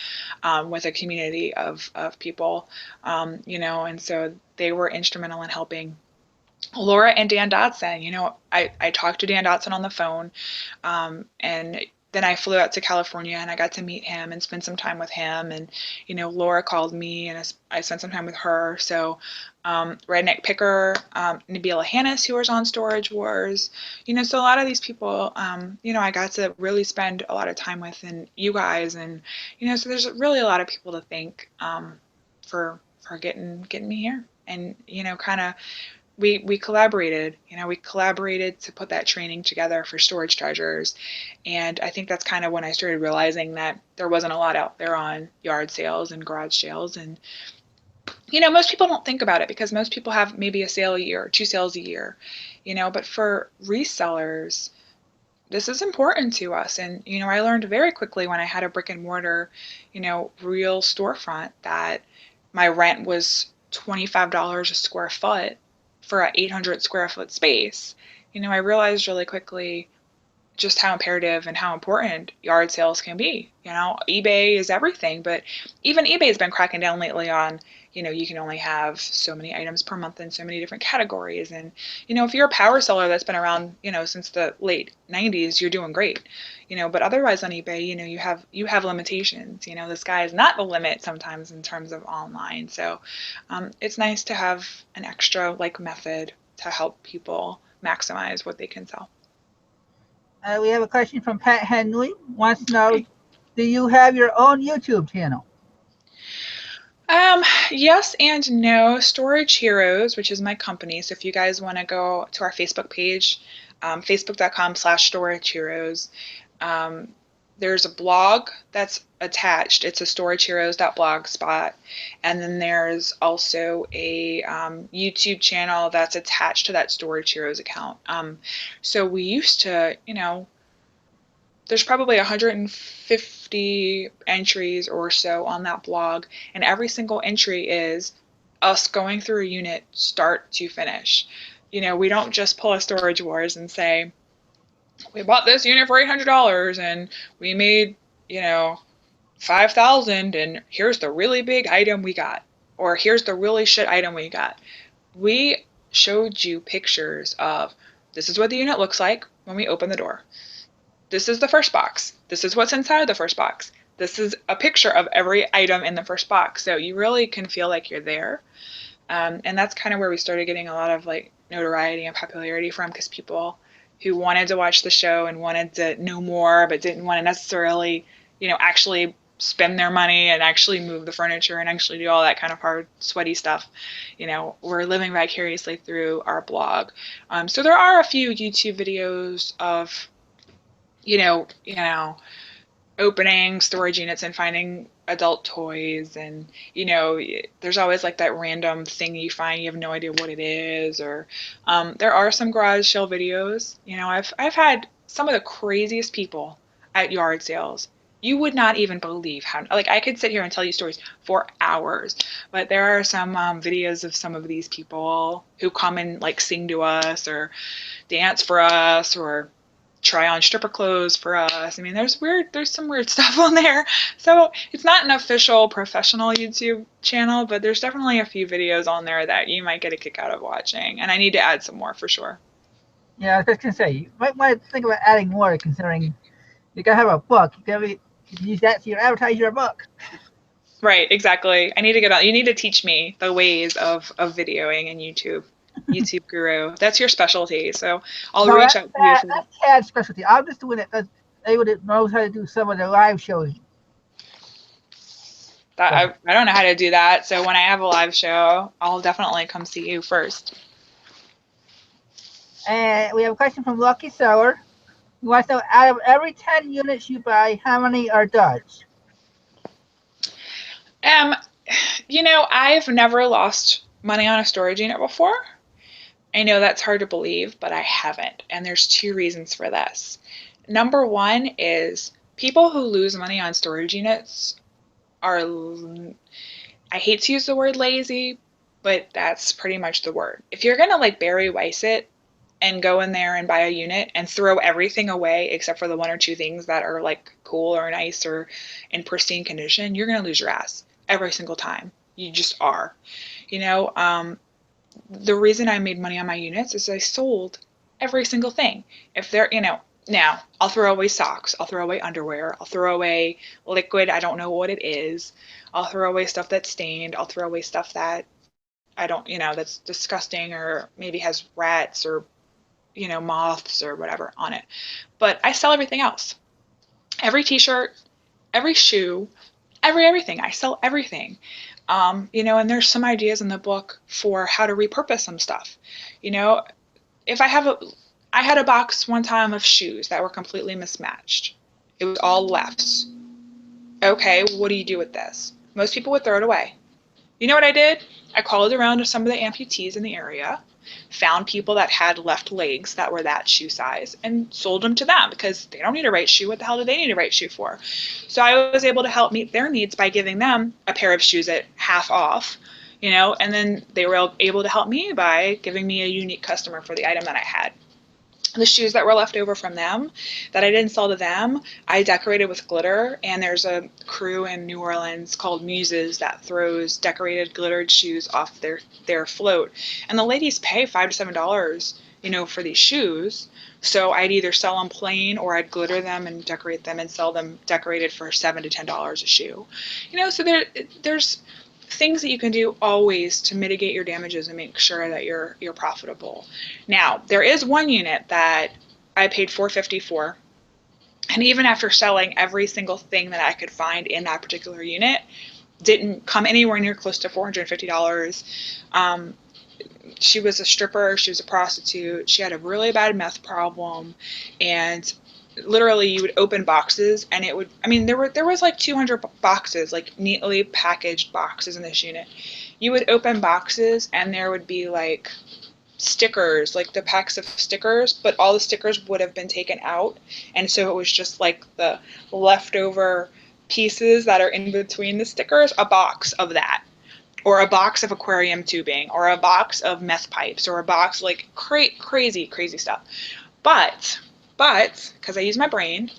with a community of people, and so they were instrumental in helping Laura and Dan Dotson. I talked to Dan Dotson on the phone, and then I flew out to California and I got to meet him and spend some time with him. And, Laura called me and I spent some time with her. So, Redneck Picker, Nabila Hannis, who was on Storage Wars, so a lot of these people, I got to really spend a lot of time with, and you guys, and, so there's really a lot of people to thank, for getting me here. And, kind of, we collaborated. We collaborated to put that training together for Storage Treasures. And I think that's kind of when I started realizing that there wasn't a lot out there on yard sales and garage sales. And, most people don't think about it because most people have maybe a sale a year, 2 sales a year, but for resellers, this is important to us. And, I learned very quickly when I had a brick and mortar, real storefront that my rent was $25 a square foot for an 800 square foot space. I realized really quickly just how imperative and how important yard sales can be. eBay is everything, but even eBay has been cracking down lately on, you can only have so many items per month in so many different categories. And, if you're a power seller that's been around, since the late 90s, you're doing great. But otherwise on eBay, you have limitations. The sky is not the limit sometimes in terms of online. So it's nice to have an extra method to help people maximize what they can sell. We have a question from Pat Henley. Wants to know, do you have your own YouTube channel? Yes and no. Storage Heroes, which is my company. So if you guys want to go to our Facebook page, facebook.com/Storage Heroes, there's a blog that's attached. It's a storageheroes.blogspot. And then there's also a YouTube channel that's attached to that Storage Heroes account. So we used to, there's probably 150 entries or so on that blog, and every single entry is us going through a unit start to finish. We don't just pull a Storage Wars and say, we bought this unit for $800 and we made, $5,000, and here's the really big item we got, or here's the really shit item we got. We showed you pictures of, this is what the unit looks like when we open the door. This is the first box. This is what's inside the first box. This is a picture of every item in the first box. So you really can feel like you're there. And that's kind of where we started getting a lot of notoriety and popularity from, because people who wanted to watch the show and wanted to know more, but didn't want to necessarily, actually spend their money and actually move the furniture and actually do all that kind of hard, sweaty stuff, we're living vicariously through our blog. So there are a few YouTube videos of opening storage units and finding adult toys, and there's always like that random thing you find, you have no idea what it is. Or there are some garage sale videos. I've had some of the craziest people at yard sales. You would not even believe how, like, I could sit here and tell you stories for hours, but there are some videos of some of these people who come and like sing to us or dance for us or try on stripper clothes for us. I mean, there's some weird stuff on there. So it's not an official professional YouTube channel, but there's definitely a few videos on there that you might get a kick out of watching. And I need to add some more for sure. Yeah, I was just gonna say you might want to think about adding more, considering you gotta have a book. You can use that to advertise your book. Right, exactly. I need to get on. You need to teach me the ways of videoing and YouTube guru. That's your specialty. So I'll No, reach out to you for that. that's Tad's specialty. I'm just doing it because David knows how to do some of the live shows. That So, I don't know how to do that. So when I have a live show, I'll definitely come see you first. and we have a question from Lucky Seller. He wants to know, out of every 10 units you buy, how many are Dodge? Um, I've never lost money on a storage unit before. I know that's hard to believe, but I haven't. And there's two reasons for this. Number one is people who lose money on storage units are, I hate to use the word lazy, but that's pretty much the word. If you're going to like Barry Weiss it and go in there and buy a unit and throw everything away except for the one or two things that are like cool or nice or in pristine condition, you're going to lose your ass every single time. You just are. You know, the reason I made money on my units is I sold every single thing. If they're, now I'll throw away socks, I'll throw away underwear, I'll throw away liquid, I don't know what it is. I'll throw away stuff that's stained, I'll throw away stuff that I don't, that's disgusting or maybe has rats or, moths or whatever on it. But I sell everything else. Every t-shirt, every shoe, everything. I sell everything. And there's some ideas in the book for how to repurpose some stuff. You know, if I had a box one time of shoes that were completely mismatched. It was all lefts. Okay, what do you do with this? Most people would throw it away. You know what I did? I called around to some of the amputees in the area, found people that had left legs that were that shoe size, and sold them to them because they don't need a right shoe. What the hell do they need a right shoe for? So I was able to help meet their needs by giving them a pair of shoes at half off, and then they were able to help me by giving me a unique customer for the item that I had. The shoes that were left over from them that I didn't sell to them, I decorated with glitter. And there's a crew in New Orleans called Muses that throws decorated glittered shoes off their float. And the ladies pay $5 to $7, for these shoes. So I'd either sell them plain or I'd glitter them and decorate them and sell them decorated for $7 to $10 a shoe. So there's things that you can do always to mitigate your damages and make sure that you're profitable. Now, there is one unit that I paid $450 for, and even after selling every single thing that I could find in that particular unit, didn't come anywhere near close to $450. She was a stripper, she was a prostitute, she had a really bad meth problem, and literally you would open boxes and there was like 200 boxes, like neatly packaged boxes in this unit. You would open boxes and there would be like stickers, like the packs of stickers, but all the stickers would have been taken out, and so it was just like the leftover pieces that are in between the stickers, a box of that, or a box of aquarium tubing, or a box of meth pipes, or a box, like crazy stuff. But because I use my brain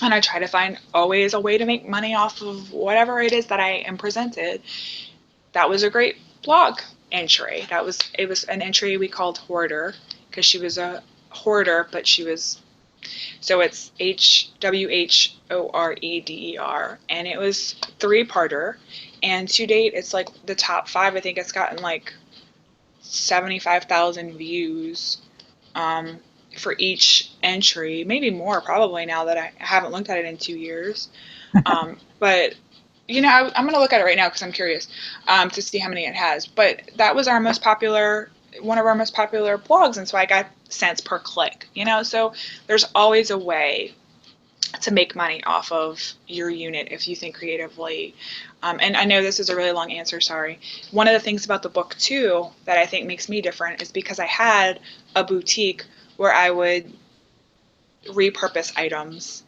and I try to find always a way to make money off of whatever it is that I am presented, that was a great blog entry. It was an entry we called Hoarder because she was a hoarder, but she was, so it's HWHOREDER, and it was 3-parter, and to date it's like the top 5. I think it's gotten like 75,000 views for each entry, maybe more probably now that I haven't looked at it in 2 years. But I'm going to look at it right now because I'm curious to see how many it has. But that was one of our most popular blogs, and so I got cents per click. So there's always a way to make money off of your unit if you think creatively. And I know this is a really long answer, sorry. One of the things about the book too that I think makes me different is because I had a boutique where I would repurpose items.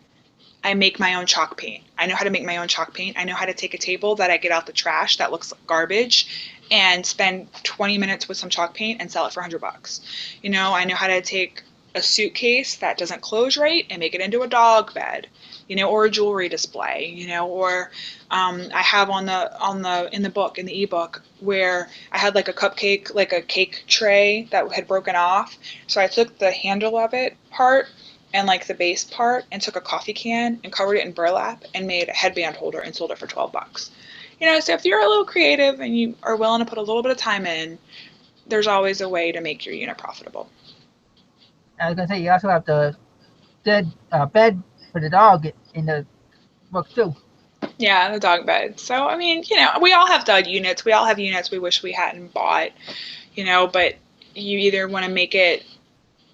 I make my own chalk paint. I know how to make my own chalk paint. I know how to take a table that I get out the trash that looks like garbage and spend 20 minutes with some chalk paint and sell it for $100. You know, I know how to take a suitcase that doesn't close right and make it into a dog bed, you know, or a jewelry display, you know, or I have on the in the book, in the ebook, where I had like a cupcake, like a cake tray that had broken off. So I took the handle of it part and like the base part and took a coffee can and covered it in burlap and made a headband holder and sold it for $12. You know, so if you're a little creative and you are willing to put a little bit of time in, there's always a way to make your unit profitable. I was gonna say you also have the dead bed for the dog in the book too. Yeah, the dog bed. So, I mean, you know, we all have dog units. We all have units we wish we hadn't bought, you know, but you either want to make it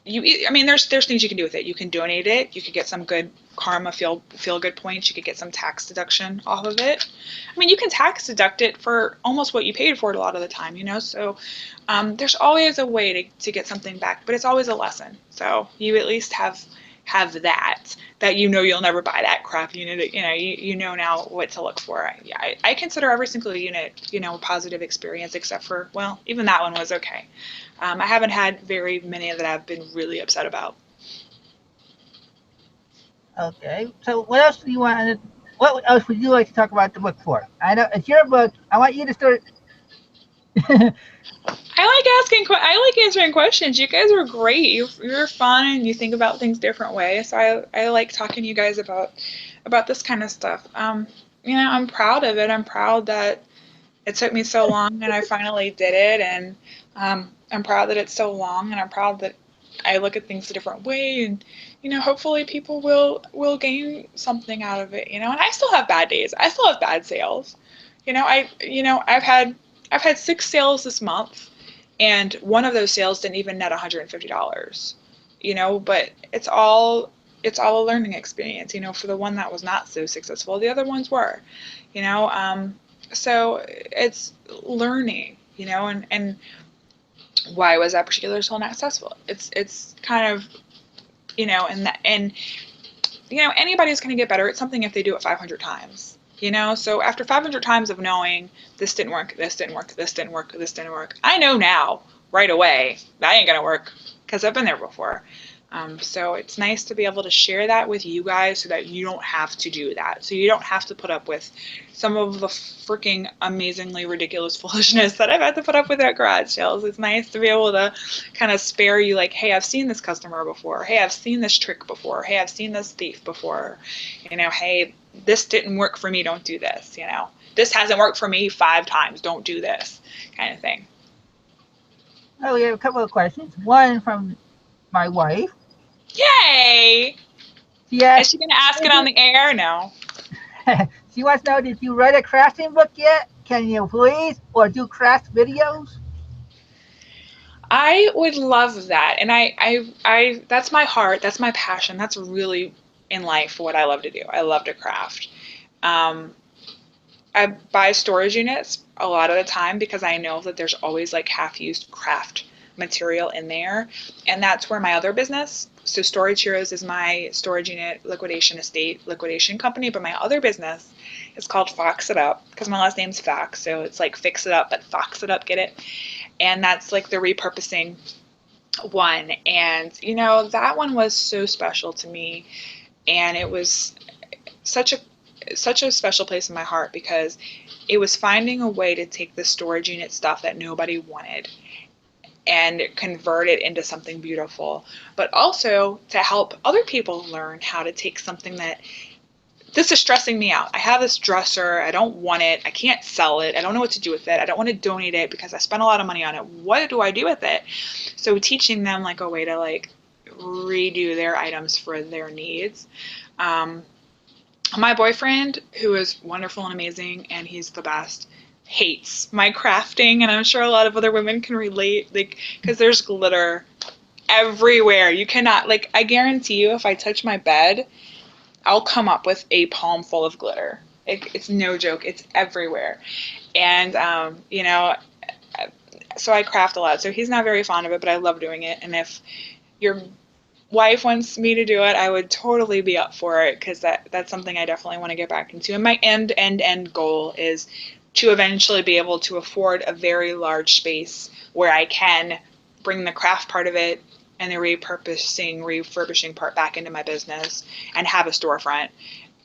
I mean, there's things you can do with it. You can donate it. You could get some good karma feel good points. You could get some tax deduction off of it. I mean, you can tax deduct it for almost what you paid for it a lot of the time, you know. So there's always a way to get something back, but it's always a lesson. So you at least have that you know you'll never buy that crap unit. You know, you know now what to look for. I consider every single unit, you know, a positive experience, except for, well, even that one was okay. I haven't had very many that I've been really upset about. Okay. So what else do you want? What else would you like to talk about the book for? I know it's your book. I want you to start. I like answering questions. You guys are great. You're fun and you think about things different ways. So I like talking to you guys about this kind of stuff. You know, I'm proud of it. I'm proud that it took me so long and I finally did it. And I'm proud that it's so long, and I'm proud that I look at things a different way. And you know, hopefully people will gain something out of it. You know, and I still have bad days. I still have bad sales. I've had 6 sales this month, and one of those sales didn't even net $150. You know, but it's all a learning experience. You know, for the one that was not so successful, the other ones were. You know, so it's learning. You know, and why was that particular sale not successful? It's kind of, you know, and you know, anybody's going to get better at something if they do it 500 times. You know, so after 500 times of knowing this didn't work, this didn't work, this didn't work, this didn't work, I know now right away that ain't gonna work because I've been there before. So it's nice to be able to share that with you guys so that you don't have to do that. So you don't have to put up with some of the freaking amazingly ridiculous foolishness that I've had to put up with at garage sales. It's nice to be able to kind of spare you, like, hey, I've seen this customer before. Hey, I've seen this trick before. Hey, I've seen this thief before. You know, hey, this didn't work for me. Don't do this. You know, this hasn't worked for me 5 times. Don't do this kind of thing. Oh, we have a couple of questions. One from my wife. Yay! Yes. Is she going to ask it on the air? No. She wants to know, did you write a crafting book yet? Can you please? Or do craft videos? I would love that. And that's my heart. That's my passion. That's really in life what I love to do. I love to craft. Um, I buy storage units a lot of the time because I know that there's always like half-used craft material in there. And that's where my other business, so Storage Heroes is my storage unit liquidation estate liquidation company, but my other business is called Fox It Up because my last name's Fox, so it's like fix it up, but Fox It Up, get it? And that's like the repurposing one. And you know, that one was so special to me, and it was such a special place in my heart because it was finding a way to take the storage unit stuff that nobody wanted and convert it into something beautiful, but also to help other people learn how to take something that this is stressing me out. I have this dresser. I don't want it. I can't sell it. I don't know what to do with it. I don't want to donate it because I spent a lot of money on it. What do I do with it? So teaching them like a way to like redo their items for their needs. My boyfriend, who is wonderful and amazing, and he's the best, hates my crafting, and I'm sure a lot of other women can relate, like, because there's glitter everywhere. You cannot, like, I guarantee you, if I touch my bed, I'll come up with a palm full of glitter. It's no joke. It's everywhere. And, so I craft a lot. So he's not very fond of it, but I love doing it. And if your wife wants me to do it, I would totally be up for it because that's something I definitely want to get back into. And my end goal is to eventually be able to afford a very large space where I can bring the craft part of it and the refurbishing part back into my business and have a storefront.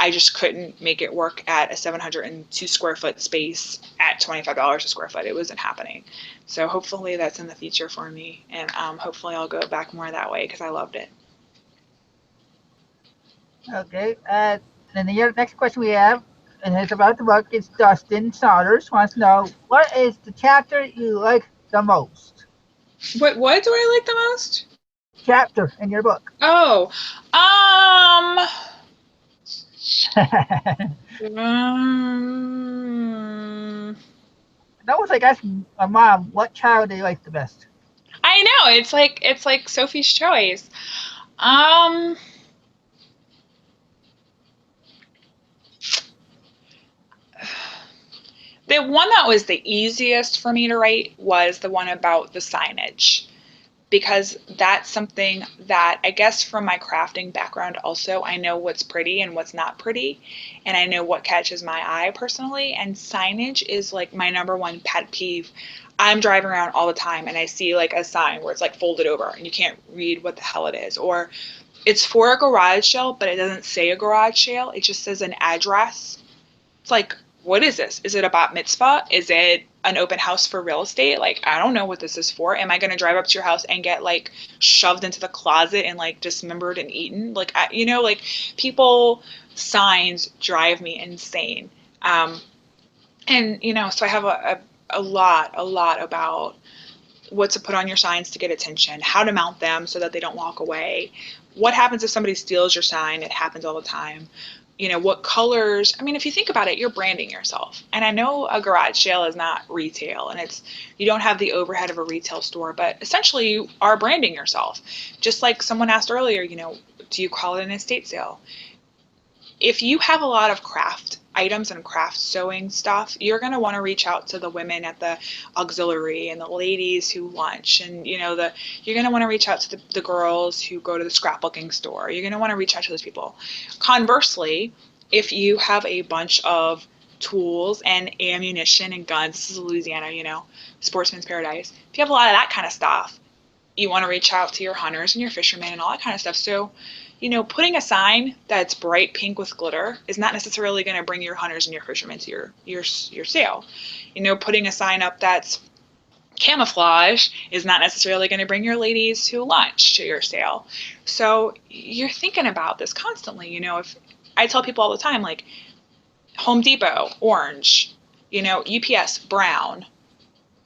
I just couldn't make it work at a 702 square foot space at $25 a square foot. It wasn't happening. So hopefully that's in the future for me, and hopefully I'll go back more that way because I loved it. Okay. Then the next question we have, and it's about the book, is Dustin Saunders wants to know what is the chapter you like the most? What do I like the most? Chapter in your book. Oh, um, That um, was like asking my mom what child do you like the best. I know it's like Sophie's Choice. Um, the one that was the easiest for me to write was the one about the signage because that's something that I guess from my crafting background also I know what's pretty and what's not pretty and I know what catches my eye personally and signage is like my number one pet peeve. I'm driving around all the time and I see like a sign where it's like folded over and you can't read what the hell it is or it's for a garage sale but it doesn't say a garage sale, it just says an address. It's like, what is this? Is it a bat mitzvah? Is it an open house for real estate? Like, I don't know what this is for. Am I going to drive up to your house and get like shoved into the closet and like dismembered and eaten? Like, like people signs drive me insane. Um, and so I have a lot about what to put on your signs to get attention, how to mount them so that they don't walk away. What happens if somebody steals your sign? It happens all the time. What colors? I mean, if you think about it, you're branding yourself. And I know a garage sale is not retail and you don't have the overhead of a retail store, but essentially you are branding yourself. Just like someone asked earlier, do you call it an estate sale? If you have a lot of craft items and craft sewing stuff, you're going to want to reach out to the women at the auxiliary and the ladies who lunch and you're going to want to reach out to the girls who go to the scrapbooking store. You're going to want to reach out to those people. Conversely, if you have a bunch of tools and ammunition and guns, this is Louisiana, sportsman's paradise. If you have a lot of that kind of stuff, you want to reach out to your hunters and your fishermen and all that kind of stuff. So putting a sign that's bright pink with glitter is not necessarily going to bring your hunters and your fishermen to your sale. Putting a sign up that's camouflage is not necessarily going to bring your ladies to lunch to your sale. So you're thinking about this constantly. If I tell people all the time, like Home Depot, orange, UPS, brown,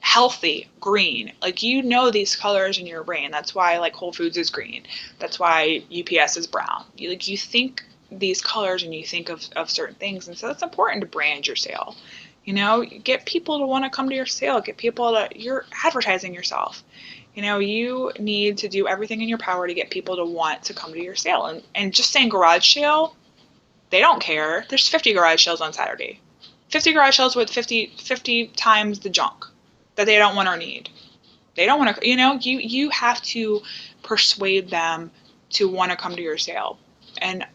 healthy green, like these colors in your brain. That's why like Whole Foods is green, that's why UPS is brown. You think these colors and you think of certain things, and so it's important to brand your sale. Get people to want to come to your sale, get people to, you're advertising yourself. You need to do everything in your power to get people to want to come to your sale, and just saying garage sale, they don't care. There's 50 garage sales on Saturday, 50 garage sales with 50 times the junk that they don't want or need. They don't want to, you have to persuade them to want to come to your sale. And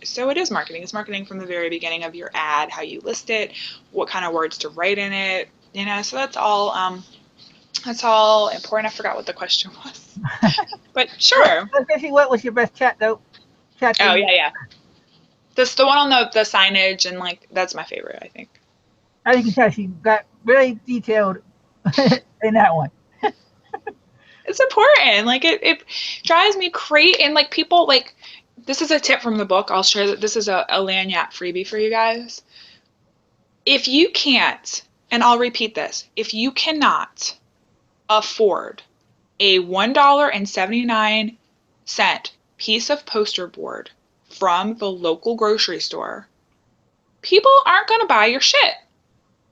so it is marketing. It's marketing from the very beginning of your ad, how you list it, what kind of words to write in it, so that's all important. I forgot what the question was. But sure. What was your best chat though? Oh yeah. This the one on the signage and like that's my favorite, I think. As you can tell, she got very detailed in that one. It's important. Like it drives me crazy. And like people like, this is a tip from the book. I'll share that this is a Lagniappe freebie for you guys. If you can't, and I'll repeat this, if you cannot afford a $1.79 piece of poster board from the local grocery store, people aren't going to buy your shit.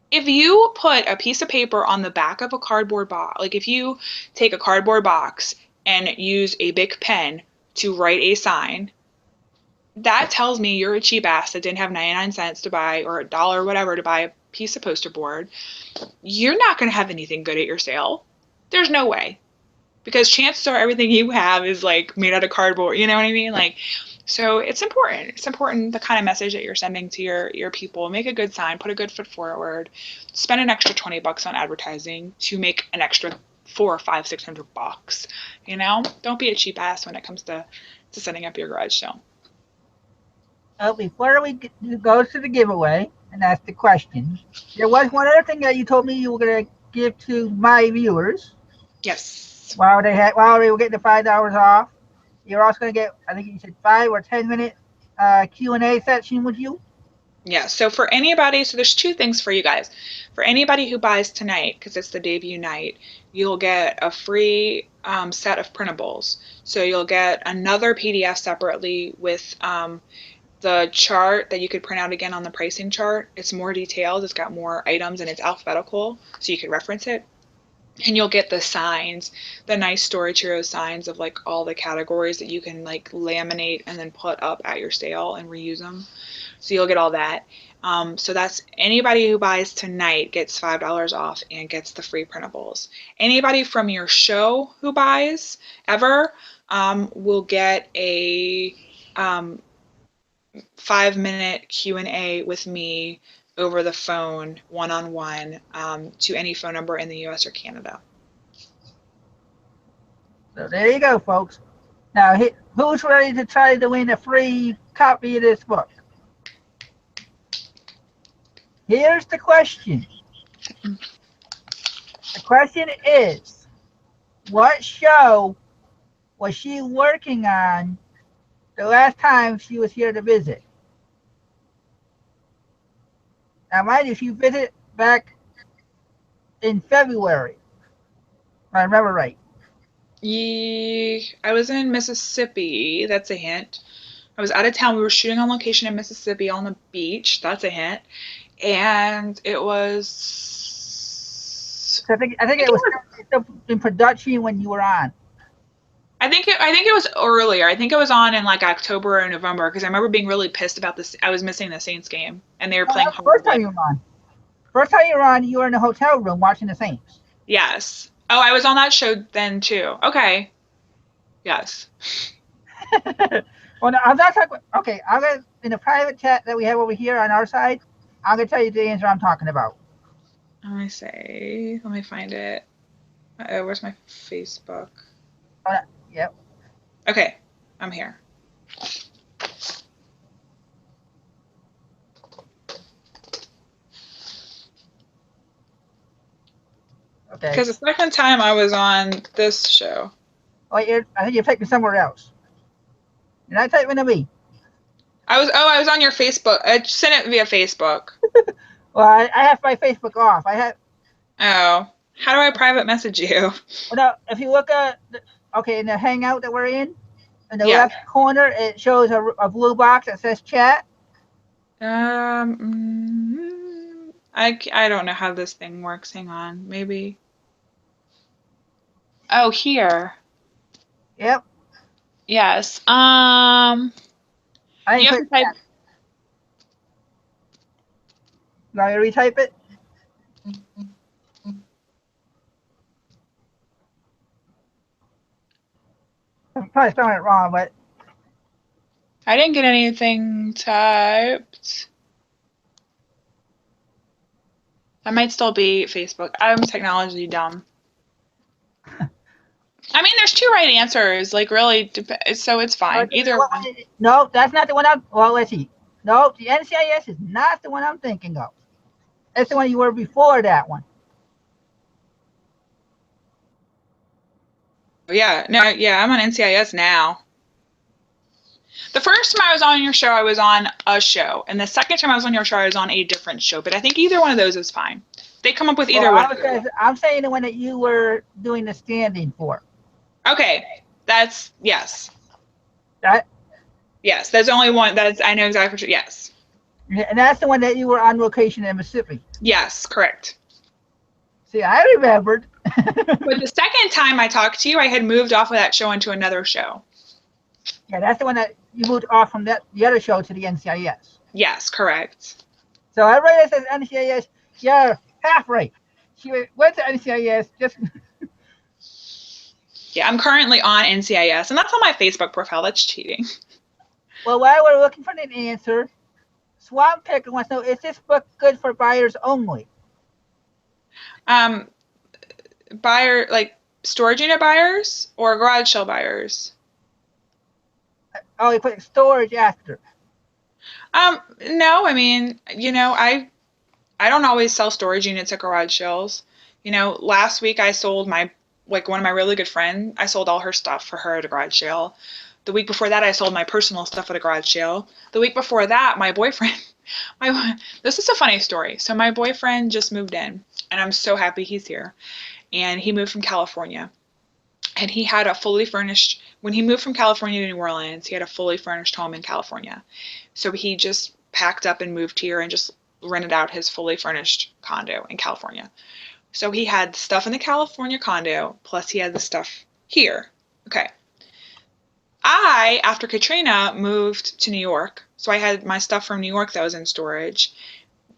If you put a piece of paper on the back of a cardboard box, like if you take a cardboard box and use a Bic pen to write a sign, that tells me you're a cheap ass that didn't have 99 cents to buy, or $1 or whatever, to buy a piece of poster board. You're not going to have anything good at your sale. There's no way. Because chances are everything you have is like made out of cardboard, you know what I mean? Like, so it's important. It's important the kind of message that you're sending to your people. Make a good sign, put a good foot forward, spend an extra $20 on advertising to make an extra $400, $500, $600. You know, don't be a cheap ass when it comes to setting up your garage sale. Before we go to the giveaway and ask the questions, there was one other thing that you told me you were going to give to my viewers. Yes. While they were getting the $5 off, you're also going to get, I think you said 5 or 10 minute Q&A section with you. Yeah, so for anybody, so there's two things for you guys. For anybody who buys tonight, because it's the debut night, you'll get a free set of printables. So you'll get another PDF separately with the chart that you could print out again on the pricing chart. It's more detailed, it's got more items, and it's alphabetical, so you can reference it. And you'll get the signs, the nice Storage Heroes signs of like all the categories that you can like laminate and then put up at your sale and reuse them. So you'll get all that. So that's anybody who buys tonight gets $5 off and gets the free printables. Anybody from your show who buys ever will get a 5-minute Q&A with me over the phone, one-on-one, to any phone number in the US or Canada. So there you go, folks. Now, who's ready to try to win a free copy of this book? Here's the question. The question is, what show was she working on the last time she was here to visit? Now, mind you, she visited back in February, if I remember right. I was in Mississippi. That's a hint. I was out of town. We were shooting on location in Mississippi on the beach. That's a hint. And it was. I think it was still in production when you were on. I think it was earlier. I think it was on in like October or November, because I remember being really pissed about this. I was missing the Saints game, and they were playing home. First time you were on. First time you were on, you were in the hotel room watching the Saints. Yes. Oh, I was on that show then too. Okay. Yes. Well, no, I'm not talking. Okay, I'm gonna in the private chat that we have over here on our side. I'm gonna tell you the answer I'm talking about. Let me see. Let me find it. Where's my Facebook? Yep. Okay, I'm here. Okay. Because the second time I was on this show. Oh, I think you're taking somewhere else. You're not typing to me. I was on your Facebook. I sent it via Facebook. Well, I have my Facebook off. Oh, how do I private message you? Well, no, if you look at in the Hangout that we're in the left corner, it shows a blue box that says chat. I don't know how this thing works. Hang on, maybe. Oh, here. Yep. Yes. You have to type. You want me to retype it? I'm probably spelling it wrong, but I didn't get anything typed. That might still be Facebook. I'm technology dumb. I mean, there's two right answers. Like, really, so it's fine. Either one. No, that's not the one well, let's see. No, the NCIS is not the one I'm thinking of. That's the one you were before that one. Yeah, no, yeah, I'm on NCIS now. The first time I was on your show, I was on a show. And the second time I was on your show, I was on a different show. But I think either one of those is fine. They come up with either one. I'm saying the one that you were doing the stand-in for. Okay, that's, yes. That? Yes, that's the only one. I know exactly. Yes. And that's the one that you were on location in Mississippi. Yes, correct. See, I remembered. But the second time I talked to you, I had moved off of that show into another show. Yeah, that's the one that you moved off from the other show to the NCIS. Yes, correct. So everybody that says NCIS, you're half right. She went to NCIS just. Yeah, I'm currently on NCIS, and that's on my Facebook profile. That's cheating. Well, while we're looking for an answer, Swamp Picker wants to know: is this book good for buyers only? Um, storage unit buyers or garage sale buyers? Oh, he put storage after. No, I mean, I don't always sell storage units at garage sales. Last week I sold one of my really good friends, I sold all her stuff for her at a garage sale. The week before that, I sold my personal stuff at a garage sale. The week before that, my boyfriend, this is a funny story. So my boyfriend just moved in, and I'm so happy he's here. And he moved from California. And he had a fully furnished, when he moved from California to New Orleans, he had a fully furnished home in California. So he just packed up and moved here and just rented out his fully furnished condo in California. So he had stuff in the California condo, plus he had the stuff here. Okay. After Katrina, moved to New York. So I had my stuff from New York that was in storage,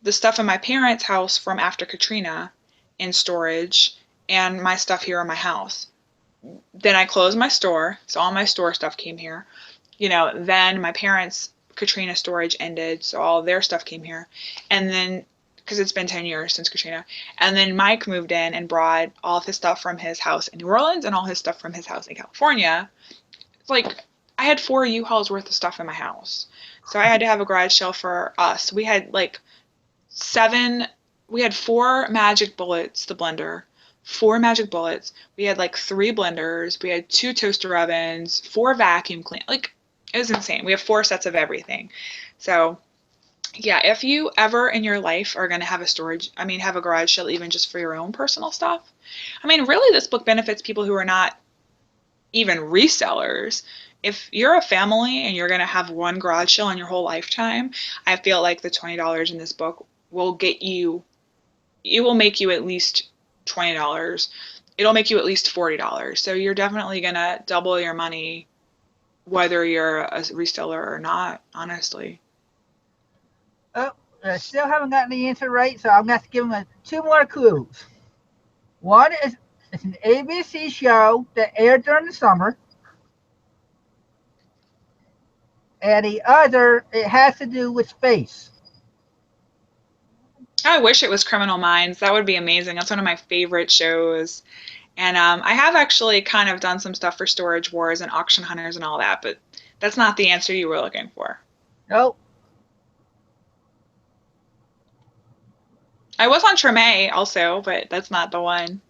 the stuff in my parents' house from after Katrina in storage, and my stuff here in my house. Then I closed my store, so all my store stuff came here. Then my parents' Katrina storage ended, so all their stuff came here. And then, because it's been 10 years since Katrina, and then Mike moved in and brought all of his stuff from his house in New Orleans and all his stuff from his house in California. It's like, I had 4 U-Hauls worth of stuff in my house. So I had to have a garage sale for us. We had we had 4 Magic Bullets, the blender, 4 Magic Bullets. We had 3 blenders. We had 2 toaster ovens, 4 vacuum cleaners. It was insane. We have 4 sets of everything. So, yeah, if you ever in your life are going to have have a garage sale even just for your own personal stuff, really this book benefits people who are not even resellers. If you're a family and you're going to have one garage sale in your whole lifetime, I feel like the $20 in this book will it will make you at least $20. It'll make you at least $40. So you're definitely going to double your money whether you're a reseller or not, honestly. Oh, I still haven't gotten the answer right, so I'm going to have to give him 2 more clues. One is it's an ABC show that aired during the summer. And the other, it has to do with space. I wish it was Criminal Minds. That would be amazing. That's one of my favorite shows. And I have actually kind of done some stuff for Storage Wars and Auction Hunters and all that, but that's not the answer you were looking for. Nope. I was on Treme also, but that's not the one.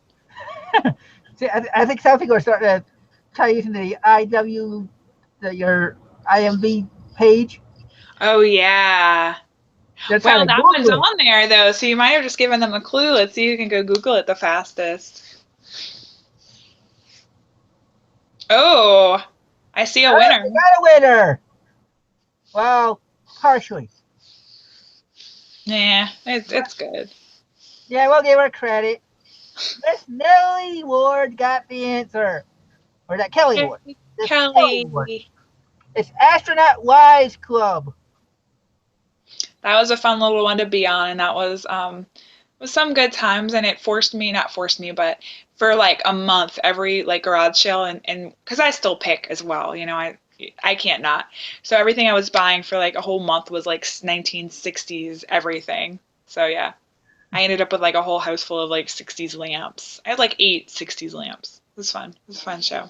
See, I think some people are starting to try using the your IMV page. Oh, yeah. Well, that one's on there, though, so you might have just given them a clue. Let's see who can go Google it the fastest. Oh, I see a winner. We got a winner. Well, partially. Yeah, it's good. Yeah, we'll give her credit. Miss Nellie Ward got the answer. Or that Kelly Ward. Kelly. Ward. It's Astronaut Wise Club. That was a fun little one to be on, and that was some good times, and it not forced me, but for a month, every garage sale, and because I still pick as well, I can't not. So everything I was buying for a whole month was 1960s everything. So yeah, I ended up with a whole house full of 60s lamps. I had 8 60s lamps. It was fun. It was a fun show.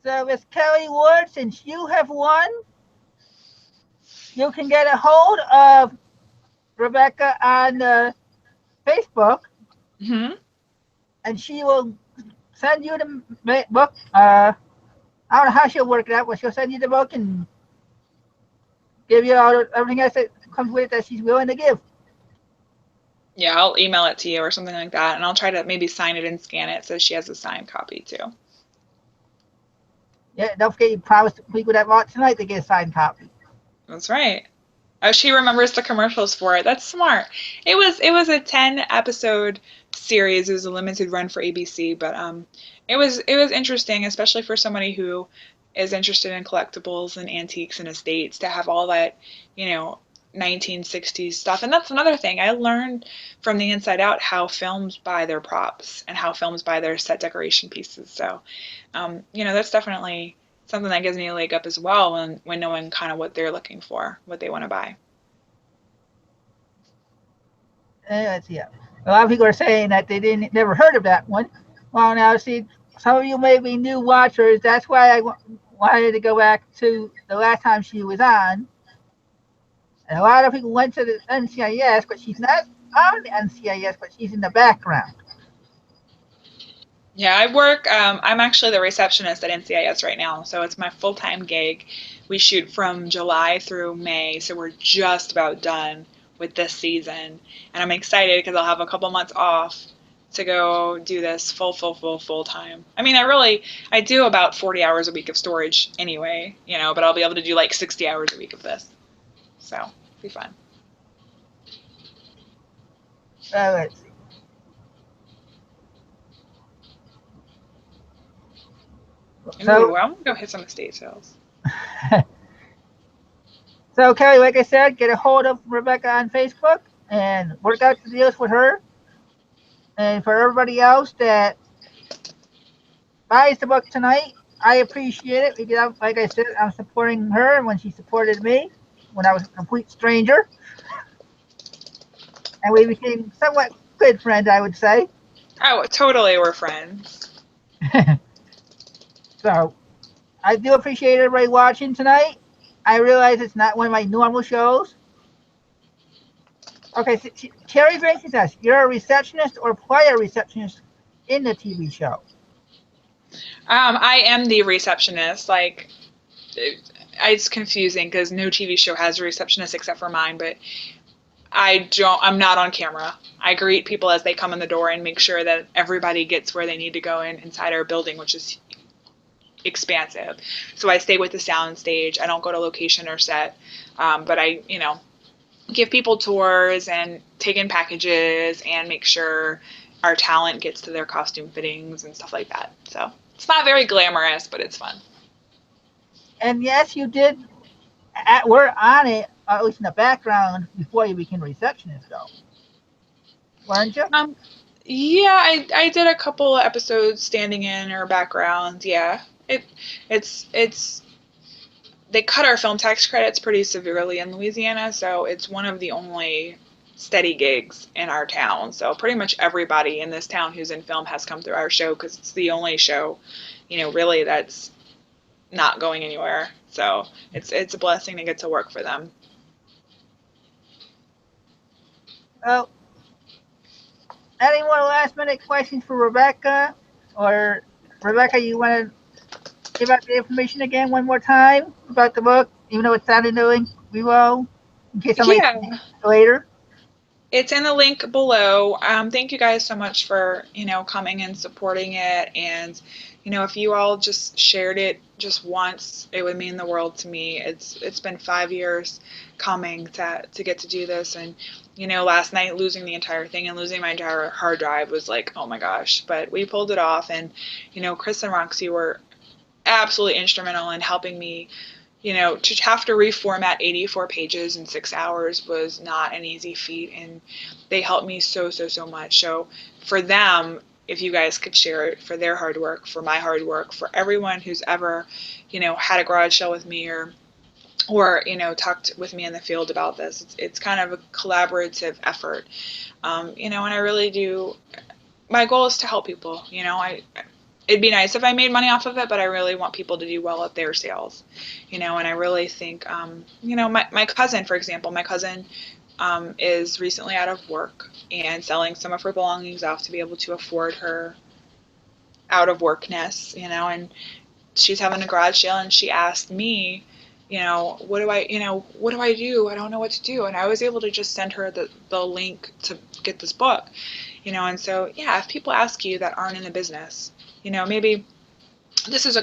So Miss Kelly Ward, since you have won, you can get a hold of Rebecca on Facebook, and she will send you the book. I don't know how she'll work it out, but she'll send you the book and give you everything else that comes with it that she's willing to give. Yeah, I'll email it to you or something like that, and I'll try to maybe sign it and scan it so she has a signed copy too. Yeah, don't forget you promised people that bought tonight to get a signed copy. That's right. Oh, she remembers the commercials for it. That's smart. It was a 10 episode series. It was a limited run for ABC, but it was interesting, especially for somebody who is interested in collectibles and antiques and estates, to have all that, you know, 1960s stuff. And that's another thing I learned from the inside out, how films buy their props and how films buy their set decoration pieces. So, that's definitely something that gives me a leg up as well when knowing kind of what they're looking for, what they want to buy. Let's see. A lot of people are saying that they didn't never heard of that one. Well, now see, some of you may be new watchers. That's why I wanted to go back to the last time she was on. And a lot of people went to the NCIS, but she's not on the NCIS, but she's in the background. Yeah, I work. I'm actually the receptionist at NCIS right now, so it's my full-time gig. We shoot from July through May, so we're just about done with this season, and I'm excited because I'll have a couple months off to go do this full time. I mean, I do about 40 hours a week of storage anyway, but I'll be able to do like 60 hours a week of this, so it'll be fun. Let's see. Ooh, I want to go hit some estate sales. So, Kelly, like I said, get a hold of Rebecca on Facebook and work out the deals with her. And for everybody else that buys the book tonight, I appreciate it because, like I said, I'm supporting her when she supported me when I was a complete stranger. And we became somewhat good friends, I would say. Oh, totally, we're friends. So, I do appreciate everybody watching tonight. I realize it's not one of my normal shows. Okay, so Cherry Gracie says, you're a receptionist or play a receptionist in the TV show? I am the receptionist. Like, it's confusing because no TV show has a receptionist except for mine, but I'm not on camera. I greet people as they come in the door and make sure that everybody gets where they need to go inside our building, which is expansive. So I stay with the sound stage. I don't go to location or set, but I, give people tours and take in packages and make sure our talent gets to their costume fittings and stuff like that. So it's not very glamorous, but it's fun. And yes, you did. We're on it, at least in the background, before you became a receptionist, though, weren't you? Yeah, I did a couple of episodes standing in or background. Yeah, it's they cut our film tax credits pretty severely in Louisiana, so it's one of the only steady gigs in our town. So pretty much everybody in this town who's in film has come through our show because it's the only show, really that's not going anywhere. So it's a blessing to get to work for them. Well, any more last minute questions for Rebecca? Or Rebecca, you want to give out the information again one more time about the book, even though it's not in the link below, in case somebody sees it later? It's in the link below. Thank you guys so much for, coming and supporting it. And, if you all just shared it just once, it would mean the world to me. It's been 5 years coming to get to do this. And, last night losing the entire thing and losing my entire hard drive was like, oh my gosh. But we pulled it off. And, Chris and Roxy were absolutely instrumental in helping me. To have to reformat 84 pages in 6 hours was not an easy feat, and they helped me so much. So for them, if you guys could share it, for their hard work, for my hard work, for everyone who's ever, had a garage sale with me or talked with me in the field about this, it's kind of a collaborative effort. And I really do, my goal is to help people. It'd be nice if I made money off of it, but I really want people to do well at their sales, and I really think, my cousin, for example, is recently out of work and selling some of her belongings off to be able to afford her out of workness, and she's having a garage sale, and she asked me, what do I do? I don't know what to do. And I was able to just send her the link to get this book, and so, yeah, if people ask you that aren't in the business, maybe this is a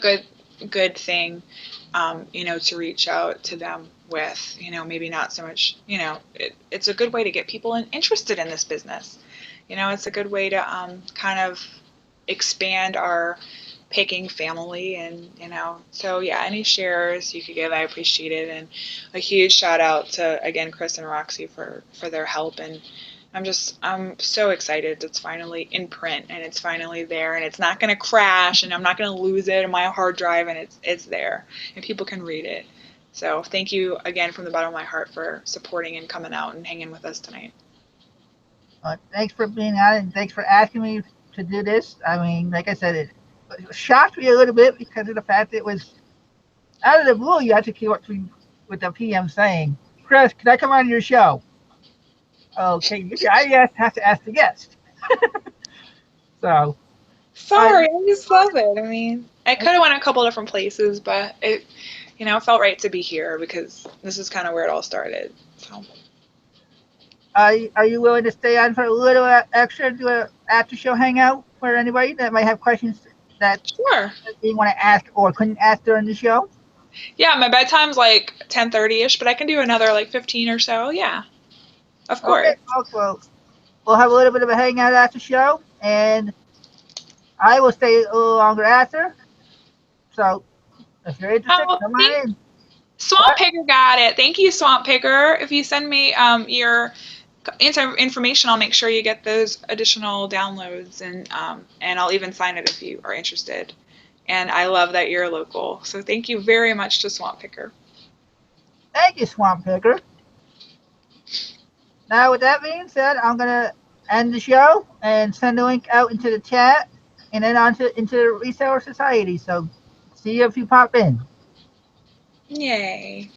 good thing, to reach out to them with, maybe not so much, it's a good way to get people interested in this business, You know, it's a good way to kind of expand our picking family, and so yeah, any shares you could give, I appreciate it. And a huge shout out to, again, Chris and Roxy for their help. And I'm so excited it's finally in print, and it's finally there, and it's not going to crash, and I'm not going to lose it in my hard drive, and it's there and people can read it. So thank you again from the bottom of my heart for supporting and coming out and hanging with us tonight. Thanks for being on, and thanks for asking me to do this. I mean, like I said, it shocked me a little bit because of the fact that it was out of the blue. You had to keep up with the PM saying, "Chris, can I come on your show?" Okay, I have to ask the guest. So, I, Sorry, I just love it. I mean, I could have went a couple different places, but it felt right to be here because this is kind of where it all started. So are you willing to stay on for a little extra, do a after show hangout for anybody that might have questions that sure. you want to ask or couldn't ask during the show? Yeah, my bedtime's like 10:30ish, but I can do another like 15 or so. Yeah, of Okay, course. folks. Well, we'll have a little bit of a hangout after show, and I will stay a little longer after. So, if you're interested, Oh, come on thank in. Swamp What? Picker got it. Thank you, Swamp Picker. If you send me your information, I'll make sure you get those additional downloads, and I'll even sign it if you are interested. And I love that you're local. So thank you very much to Swamp Picker. Thank you, Swamp Picker. Now, with that being said, I'm gonna end the show and send the link out into the chat, and then into the Reseller Society. So, see you if you pop in. Yay.